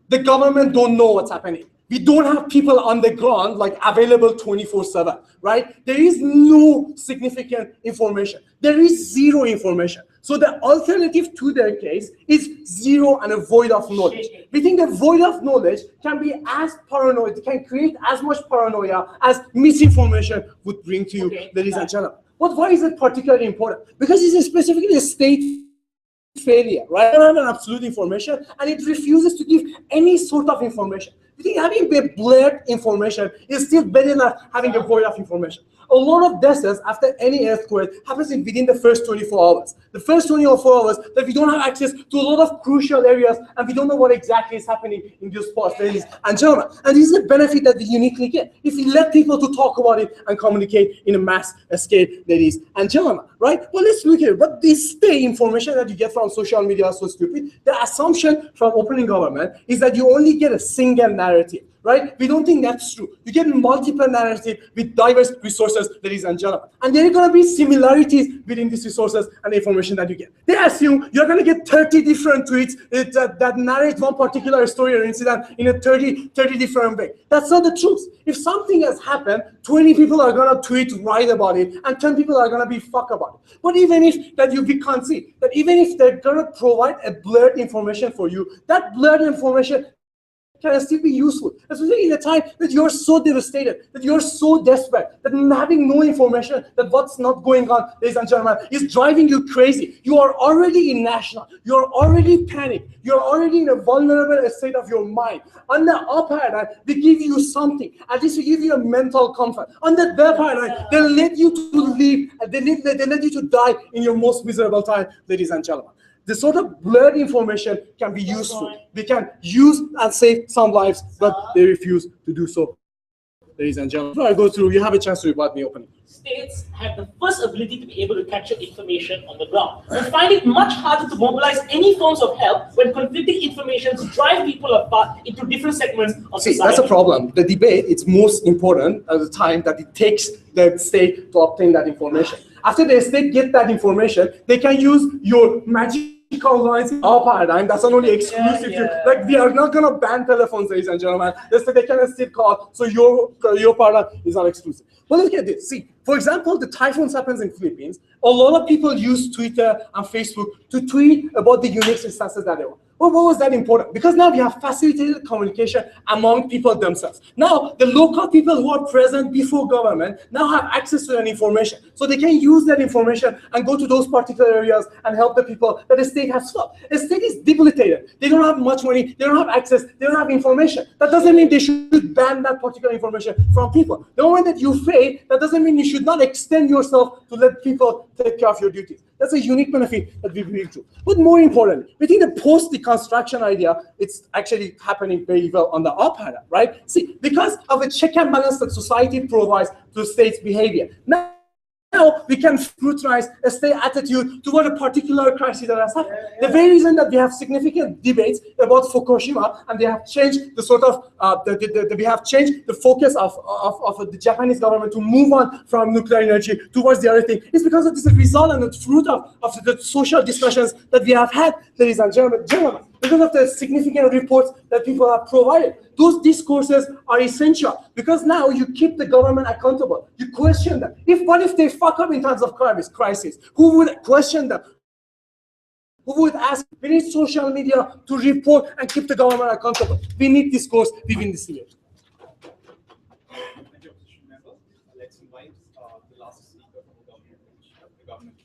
the government don't know what's happening. We don't have people on the ground like available 24/7, right? There is no significant information. There is zero information. So the alternative to their case is zero and a void of knowledge. We think the void of knowledge can be as paranoid, it can create as much paranoia as misinformation would bring to you, ladies and gentlemen. But why is it particularly important? Because it's specifically a state failure, right? It doesn't have absolute information, and it refuses to give any sort of information. You think having a blurred information is still better than having a void of information. A lot of deaths after any earthquake happens within the first 24 hours. The first 24 hours that we don't have access to a lot of crucial areas, and we don't know what exactly is happening in those spots, ladies and gentlemen. And this is the benefit that we uniquely get if we let people to talk about it and communicate in a mass scale, ladies and gentlemen, right? Well, let's look at it. But this the information that you get from social media is so stupid. The assumption from opening government is that you only get a single narrative. right? We don't think that's true. You get multiple narratives with diverse resources, ladies and gentlemen. And there are going to be similarities within these resources and the information that you get. They assume you're going to get 30 different tweets that narrate one particular story or incident in a 30 different way. That's not the truth. If something has happened, 20 people are going to tweet right about it, and 10 people are going to be fuck about it. But even if that we can't see, that even if they're going to provide a blurred information for you, that blurred information can still be useful, especially in a time that you're so devastated, that you're so desperate, that having no information, that what's not going on, ladies and gentlemen, is driving you crazy. You are already irrational. You're already panicked. You're already in a vulnerable state of your mind. On the upper hand, they give you something. At least they give you a mental comfort. On the lower hand, they let you to live. They let you to die in your most miserable time, ladies and gentlemen. This sort of blurred information can be useful. They can use and save some lives, but they refuse to do so, ladies and gentlemen. Before I go through, you have a chance to rebut me openly. States have the first ability to be able to capture information on the ground. We find it much harder to mobilize any forms of help when conflicting information drive people apart into different segments of society. That's a problem. The debate is most important at the time that it takes the state to obtain that information. After the state get that information, they can use your magical lines in our paradigm. That's not only exclusive to, like, we are not gonna ban telephones, ladies and gentlemen. They can still call, so your paradigm is not exclusive. But look at this. See, for example, the typhoons happens in Philippines. A lot of people use Twitter and Facebook to tweet about the unique instances that they want. Well, what was that important? Because now we have facilitated communication among people themselves. Now, the local people who are present before government now have access to that information. So they can use that information and go to those particular areas and help the people that the state has fought. The state is debilitated. They don't have much money. They don't have access. They don't have information. That doesn't mean they should ban that particular information from people. The moment that you fail, that doesn't mean you should not extend yourself to let people take care of your duties. That's a unique benefit that we bring to. But more importantly, within the post-deconstruction idea, it's actually happening very well on the upper, right? See, because of a check and balance that society provides to state's behavior. Now we can scrutinize a state attitude toward a particular crisis that has happened. The very reason that we have significant debates about Fukushima and they have changed the sort of we have changed the focus of the Japanese government to move on from nuclear energy towards the other thing is because it is a result and the fruit of the social discussions that we have had, ladies and gentlemen. Because of the significant reports that people have provided. Those discourses are essential because now you keep the government accountable. You question them. What if they fuck up in times of crisis? Who would question them? Who would ask? We need social media to report and keep the government accountable. We need discourse within this debate. Thank you, opposition member. Let's invite the last speaker from the government.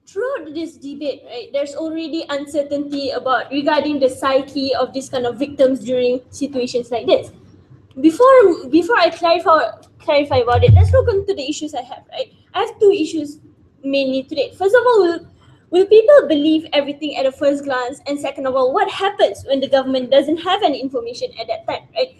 Throughout this debate, right, there's already uncertainty regarding the psyche of this kind of victims during situations like this. Before I clarify about it, let's look into the issues I have, right? I have two issues mainly today. First of all, will people believe everything at a first glance? And second of all, what happens when the government doesn't have any information at that time, right?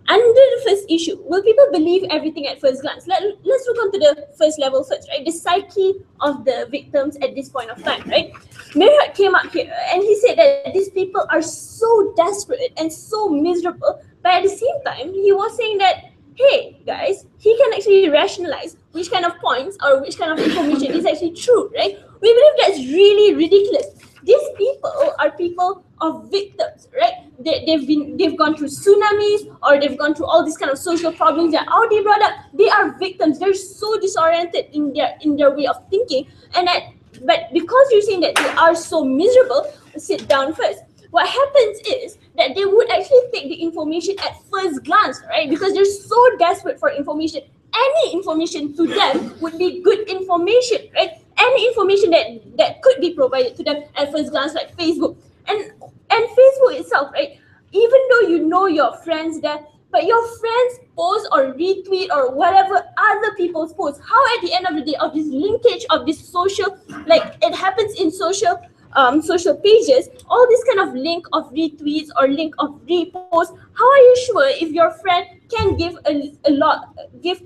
Under the first issue, will people believe everything at first glance? Let's look onto the first level first, right? The psyche of the victims at this point of time, right? Mirhat came up here and he said that these people are so desperate and so miserable, but at the same time, he was saying that, hey guys, he can actually rationalize which kind of points or which kind of information is actually true, right? We believe that's really ridiculous. These people are people of victims, right? They've gone through tsunamis, or they've gone through all these kind of social problems that Audi brought up. They are victims. They're so disoriented in their way of thinking, but because you're saying that they are so miserable, sit down first. What happens is that they would actually take the information at first glance, right? Because they're so desperate for information. Any information to them would be good information, right? Any information that could be provided to them at first glance, like Facebook. And Facebook itself, right? Even though you know your friends there, but your friends post or retweet or whatever other people's posts, how at the end of the day of this linkage of this social, like it happens in social pages, all this kind of link of retweets or link of reposts, how are you sure if your friend can give a lot, give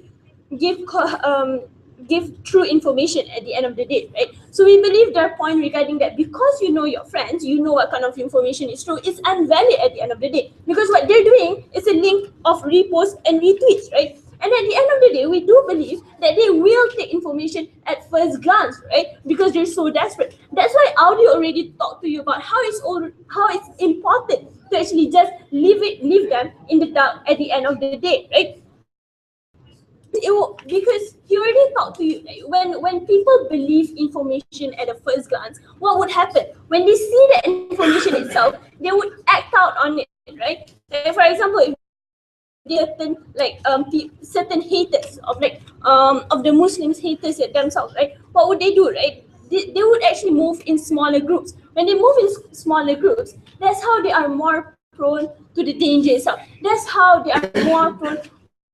true information at the end of the day, right? So we believe their point regarding that, because you know your friends, you know what kind of information is true, it's invalid at the end of the day, because what they're doing is a link of reposts and retweets, right? And at the end of the day, we do believe that they will take information at first glance, right? Because they're so desperate. That's why Audi already talked to you about how it's important to actually just leave them in the dark at the end of the day, right? Because he already talked to you, right? When people believe information at a first glance, what would happen? When they see the information itself, they would act out on it, right? Like for example, if certain haters of the Muslims, haters themselves, right? What would they do, right? They would actually move in smaller groups. When they move in smaller groups, that's how they are more prone to the danger itself. That's how they are more prone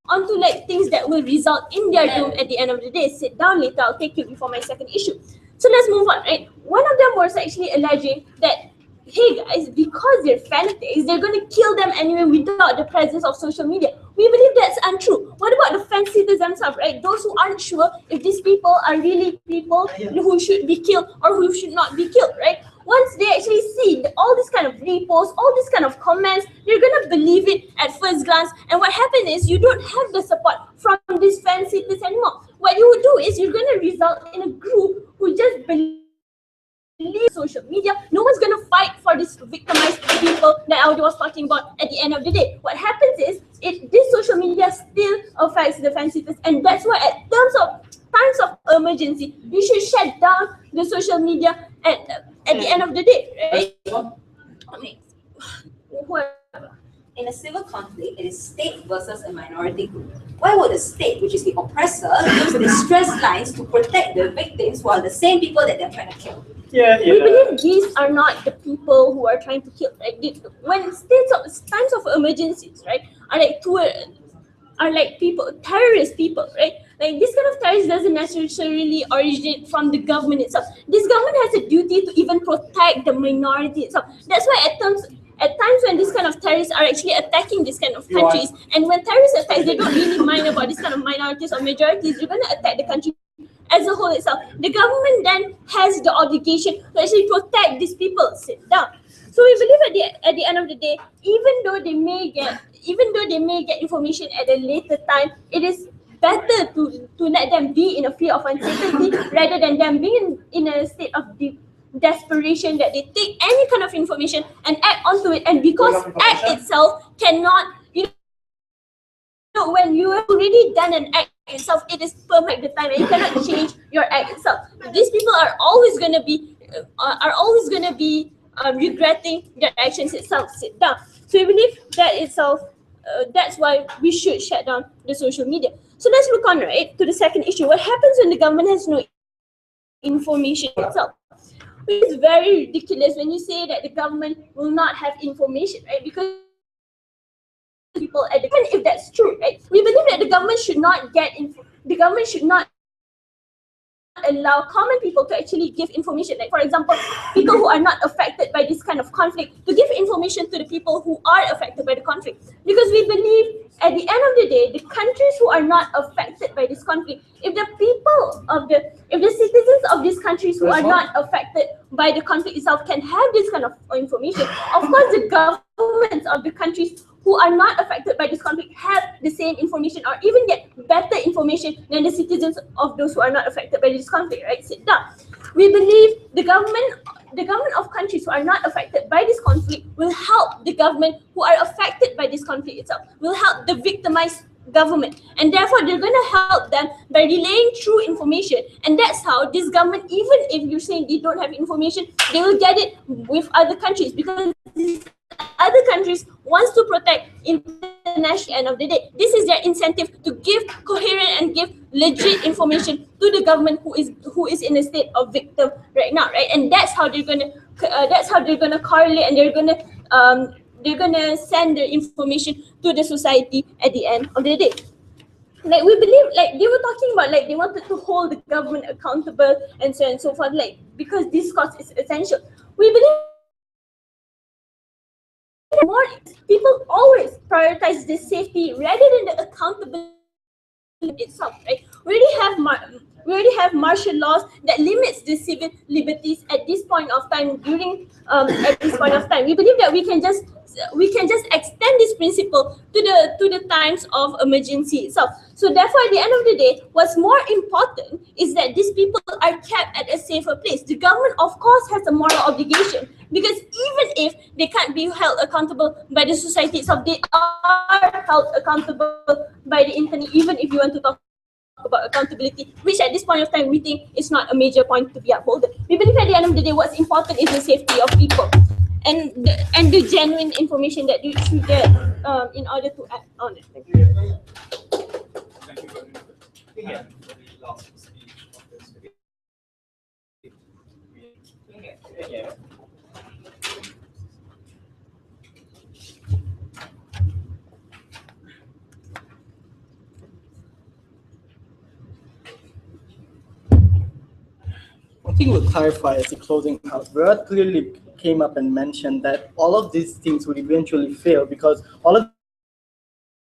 onto like things that will result in their doom at the end of the day. Sit down later, I'll take you before my second issue. So let's move on, right? One of them was actually alleging that, hey guys, because they're fanatics, they're going to kill them anyway without the presence of social media. We believe that's untrue. What about the fan-sitters themselves, right? Those who aren't sure if these people are really people who should be killed or who should not be killed, right? Once they actually see all this kind of reposts, all this kind of comments, they're going to believe it at first glance. And what happens is you don't have the support from these fan-sitters anymore. What you would do is you're going to result in a group who just believe social media. No one's going to fight for these victimized people that I was talking about at the end of the day. What happens is this social media still affects the fan-sitters, and that's why at times of emergency, you should shut down the social media at the end of the day, right? Okay. In a civil conflict, it is state versus a minority group. Why would the state, which is the oppressor, use distress lines to protect the victims while the same people that they're trying to kill? We believe these are not the people who are trying to kill. Right? When times of emergencies, right, are like people, terrorist people, right? Like this kind of terrorist doesn't necessarily originate from the government itself. This government has a duty to even protect the minority itself. That's why at times when this kind of terrorists are actually attacking this kind of countries, and when terrorists attack, they don't really mind about this kind of minorities or majorities. You're going to attack the country as a whole itself. The government then has the obligation to actually protect these people. Sit down. So we believe at the end of the day, even though they may get information at a later time, it is better to let them be in a fear of uncertainty rather than them being in a state of desperation that they take any kind of information and act onto it. And because act itself cannot, when you have already done an act itself, it is permanent the time and you cannot change your act itself. These people are always going to be regretting their actions itself. Sit down. So we believe that itself, that's why we should shut down the social media. So let's look on, right, to the second issue. What happens when the government has no information itself? Which is very ridiculous when you say that the government will not have information, right? Because people at if that's true, right? We believe that the government should not allow common people to actually give information. Like, for example, people who are not affected by this kind of conflict to give information to the people who are affected by the conflict. Because we believe at the end of the day, the countries who are not affected by this conflict, if the citizens of these countries who are not affected by the conflict itself can have this kind of information, of course the governments of the countries who are not affected by this conflict have the same information or even get better information than the citizens of those who are not affected by this conflict, right? Sit down. We believe the government of countries who are not affected by this conflict will help the government who are affected by this conflict itself, will help the victimized government, and therefore they're going to help them by relaying true information. And that's how this government, even if you're saying they don't have information, they will get it with other countries, because other countries wants to protect international end of the day. This is their incentive to give coherent and give legit information to the government who is in a state of victim right now, right? And that's how they're gonna correlate, and they're gonna send the information to the society at the end of the day. Like, we believe, like they were talking about, like they wanted to hold the government accountable and so on and so forth, like because this cost is essential. We believe more people always prioritize the safety rather than the accountability itself, right? We already have martial laws that limits the civil liberties at this point of time. At this point of time, we believe that we can just extend this principle to the times of emergency itself. So therefore, at the end of the day, what's more important is that these people are kept at a safer place. The government, of course, has a moral obligation, because even if they can't be held accountable by the society itself, they are held accountable by the internet, even if you want to talk about accountability, which at this point of time we think is not a major point to be upheld. We believe at the end of the day what's important is the safety of people and the genuine information that you should get in order to act on it. Thank you. Thank you very much. For the last speech of this debate. Yeah. One thing we'll clarify as a closing out. Virat clearly came up and mentioned that all of these things would eventually fail because all of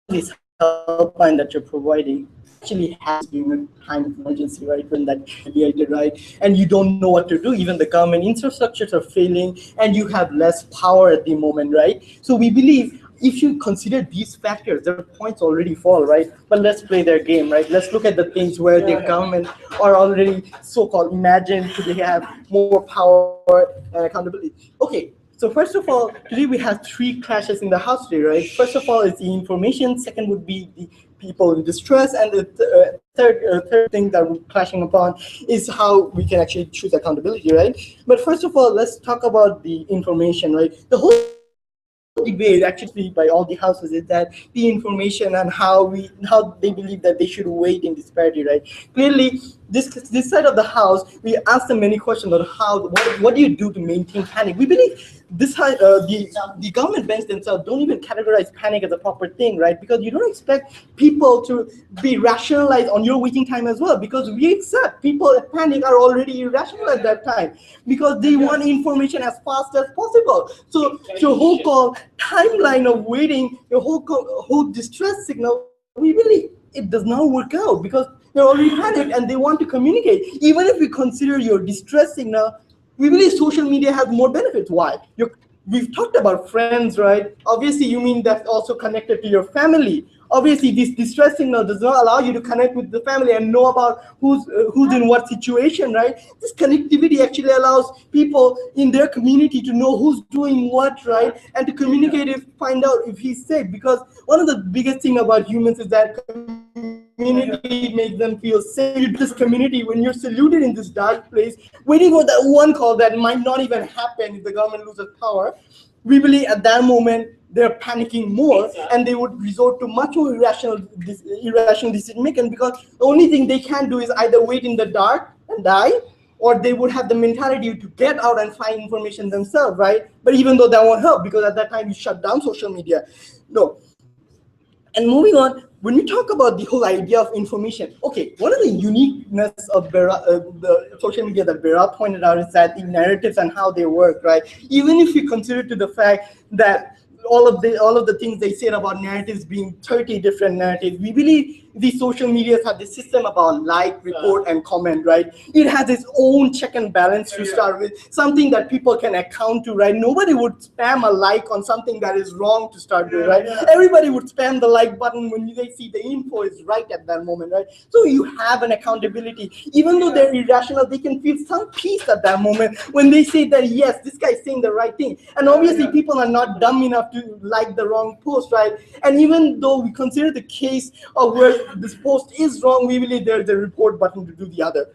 this helpline that you're providing actually has during a time of emergency, right? When that created, right? And you don't know what to do. Even the government infrastructures are failing and you have less power at the moment, right? So we believe if you consider these factors, their points already fall, right? But let's play their game, right? Let's look at the things where the government are already so-called imagined to have more power and accountability. Okay, so first of all, today we have 3 clashes in the house today, right? First of all, it's the information. Second would be the people in distress, and the third thing that we're clashing upon is how we can actually choose accountability, right? But first of all, let's talk about the information, right? The whole debate actually by all the houses is that the information and how they believe that they should weight in disparity, right? Clearly, this side of the house, we ask them many questions on what do you do to maintain panic. We believe this the government banks themselves don't even categorize panic as a proper thing, right? Because you don't expect people to be rationalized on your waiting time as well, because we accept people at panic are already irrational at that time because they want information as fast as possible. So your whole call timeline of waiting, your whole distress signal, we believe it does not work out because they're already panicked and they want to communicate. Even if we consider your distress signal, we believe social media has more benefits. Why? We've talked about friends, right? Obviously, you mean that's also connected to your family. Obviously, this distress signal does not allow you to connect with the family and know about who's in what situation, right? This connectivity actually allows people in their community to know who's doing what, right? And to communicate find out if he's safe. Because one of the biggest thing about humans is that community makes them feel safe. This community, when you're secluded in this dark place, waiting for that one call that might not even happen if the government loses power, we believe at that moment they're panicking more and they would resort to much more irrational decision making, because the only thing they can do is either wait in the dark and die, or they would have the mentality to get out and find information themselves, right? But even though that won't help, because at that time you shut down social media. No. And moving on, when we talk about the whole idea of information, okay, one of the uniqueness of the social media that Vera pointed out is that the narratives and how they work, right? Even if you consider to the fact that all of the things they said about narratives being 30 different narratives, we believe the social medias have this system about like, report, and comment, right? It has its own check and balance to start with, something that people can account to, right? Nobody would spam a like on something that is wrong to start with, right? Everybody would spam the like button when they see the info is right at that moment, right? So you have an accountability. Even though they're irrational, they can feel some peace at that moment when they say that, yes, this guy is saying the right thing. And obviously people are not dumb enough to like the wrong post, right? And even though we consider the case of where this post is wrong, we believe there's a report button to do the other.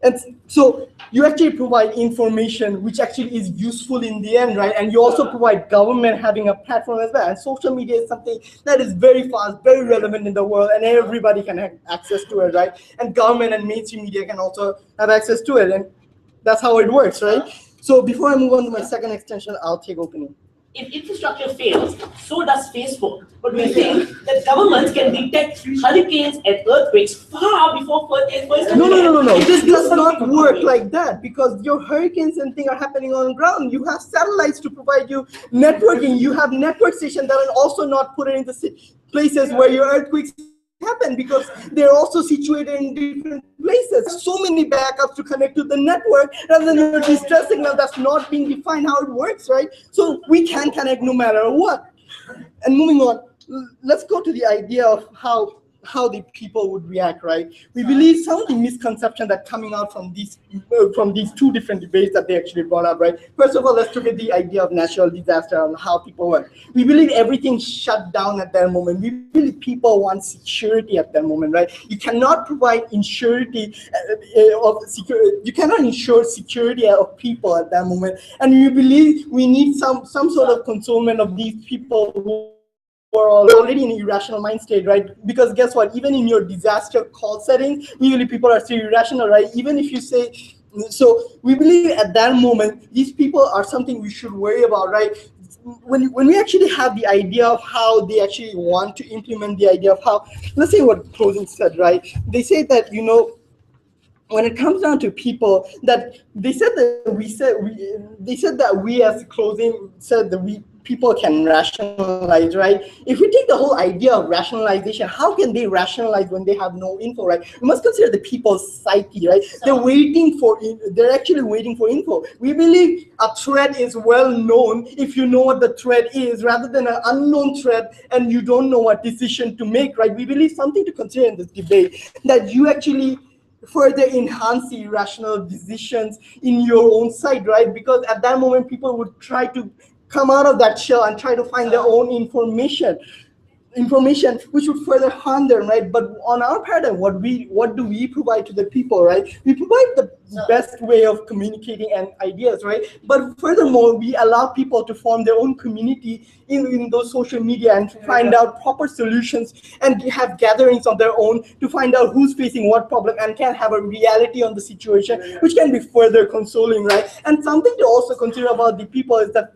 And so you actually provide information which actually is useful in the end, right? And you also provide government having a platform as well. And social media is something that is very fast, very relevant in the world, and everybody can have access to it, right? And government and mainstream media can also have access to it. And that's how it works, right? So before I move on to my second extension, I'll take opening. If infrastructure fails, so does Facebook. But we think that governments can detect hurricanes and earthquakes far before first. No. This does not work like that, because your hurricanes and things are happening on ground. You have satellites to provide you networking. You have network stations that are also not put in the places where your earthquakes happen, because they're also situated in different places. So many backups to connect to the network, rather than a distress signal that's not being defined how it works, right? So we can connect no matter what. And moving on, let's go to the idea of how the people would react, right? We believe some of the misconceptions that coming out from these two different debates that they actually brought up, right? First of all, let's look at the idea of natural disaster and how people work. We believe everything shut down at that moment. We believe people want security at that moment, right? You cannot provide insurity of security. You cannot ensure security of people at that moment. And we believe we need some sort of consolement of these people who are already in an irrational mind state, right? Because guess what? Even in your disaster call settings, usually people are still irrational, right? Even if you say, so we believe at that moment, these people are something we should worry about, right? When we actually have the idea of how they actually want to implement the idea of how, let's say what closing said, right? They say that, when it comes down to people, that they said that we as closing said that people can rationalize, right? If we take the whole idea of rationalization, how can they rationalize when they have no info, right? We must consider the people's psyche, right? They're actually waiting for info. We believe a threat is well known if you know what the threat is, rather than an unknown threat and you don't know what decision to make, right? We believe something to consider in this debate, that you actually further enhance the irrational decisions in your own side, right? Because at that moment, people would try to come out of that shell and try to find their own information which would further harm them, right? But on our paradigm, what do we provide to the people, right? We provide the best way of communicating and ideas, right? But furthermore, we allow people to form their own community in those social media and to find out proper solutions and have gatherings of their own to find out who's facing what problem and can have a reality on the situation, which can be further consoling, right? And something to also consider about the people is that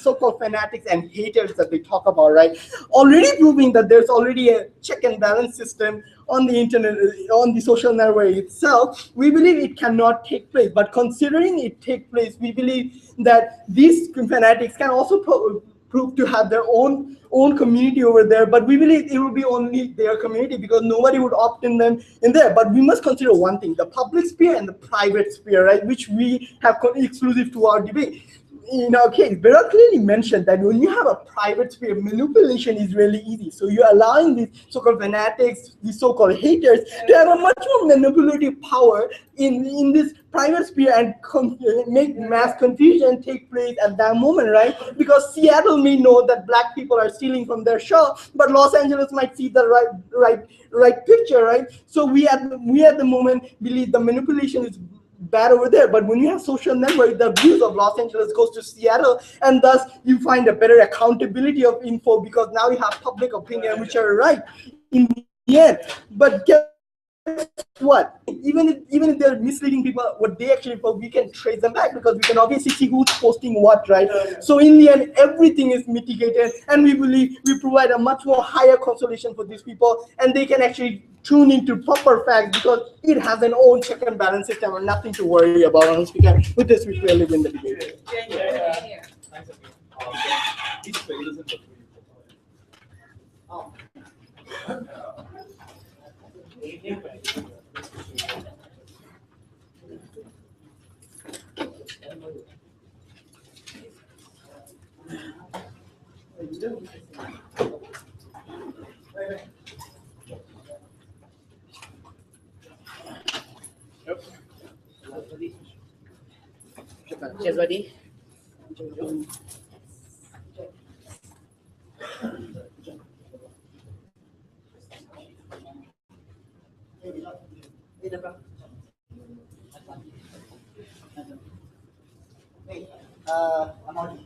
so-called fanatics and haters that they talk about, right? Already proving that there's already a check and balance system on the internet, on the social network itself, we believe it cannot take place. But considering it take place, we believe that these fanatics can also prove to have their own community over there, but we believe it will be only their community because nobody would opt in them in there. But we must consider one thing: the public sphere and the private sphere, right? Which we have exclusive to our debate. In our case, Vera clearly mentioned that when you have a private sphere, manipulation is really easy. So you're allowing these so-called fanatics, these so-called haters, to have a much more manipulative power in this private sphere and make mass confusion take place at that moment, right? Because Seattle may know that black people are stealing from their shop, but Los Angeles might see the right picture, right? So we at the moment believe the manipulation is bad over there, but when you have social network, the views of Los Angeles goes to Seattle, and thus you find a better accountability of info because now you have public opinion which are right in the end. But guess what? Even if they're misleading people, what they actually post, we can trace them back because we can obviously see who's posting what, right? So in the end, everything is mitigated, and we believe we provide a much more higher consolation for these people, and they can actually tune into proper facts because it has an own check and balance system and nothing to worry about. Honestly, with this, we clearly win the debate. Thanks again. These failures and Cheers, buddy. Hey, I'm on.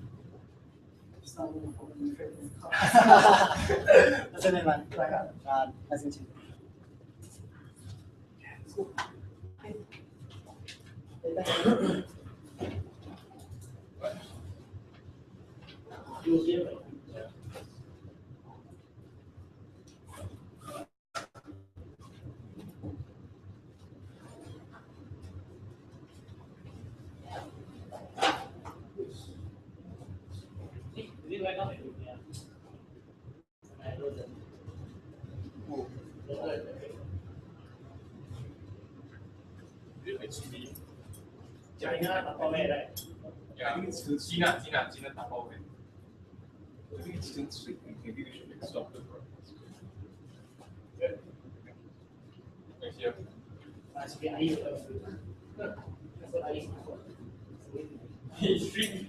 What's your name, man? Nice to meet you. it's me. China, right? Yeah, I think it's still China, Tapao. I think it's still sweeping. Maybe we should stop the process. Yeah. Thanks, yeah. History.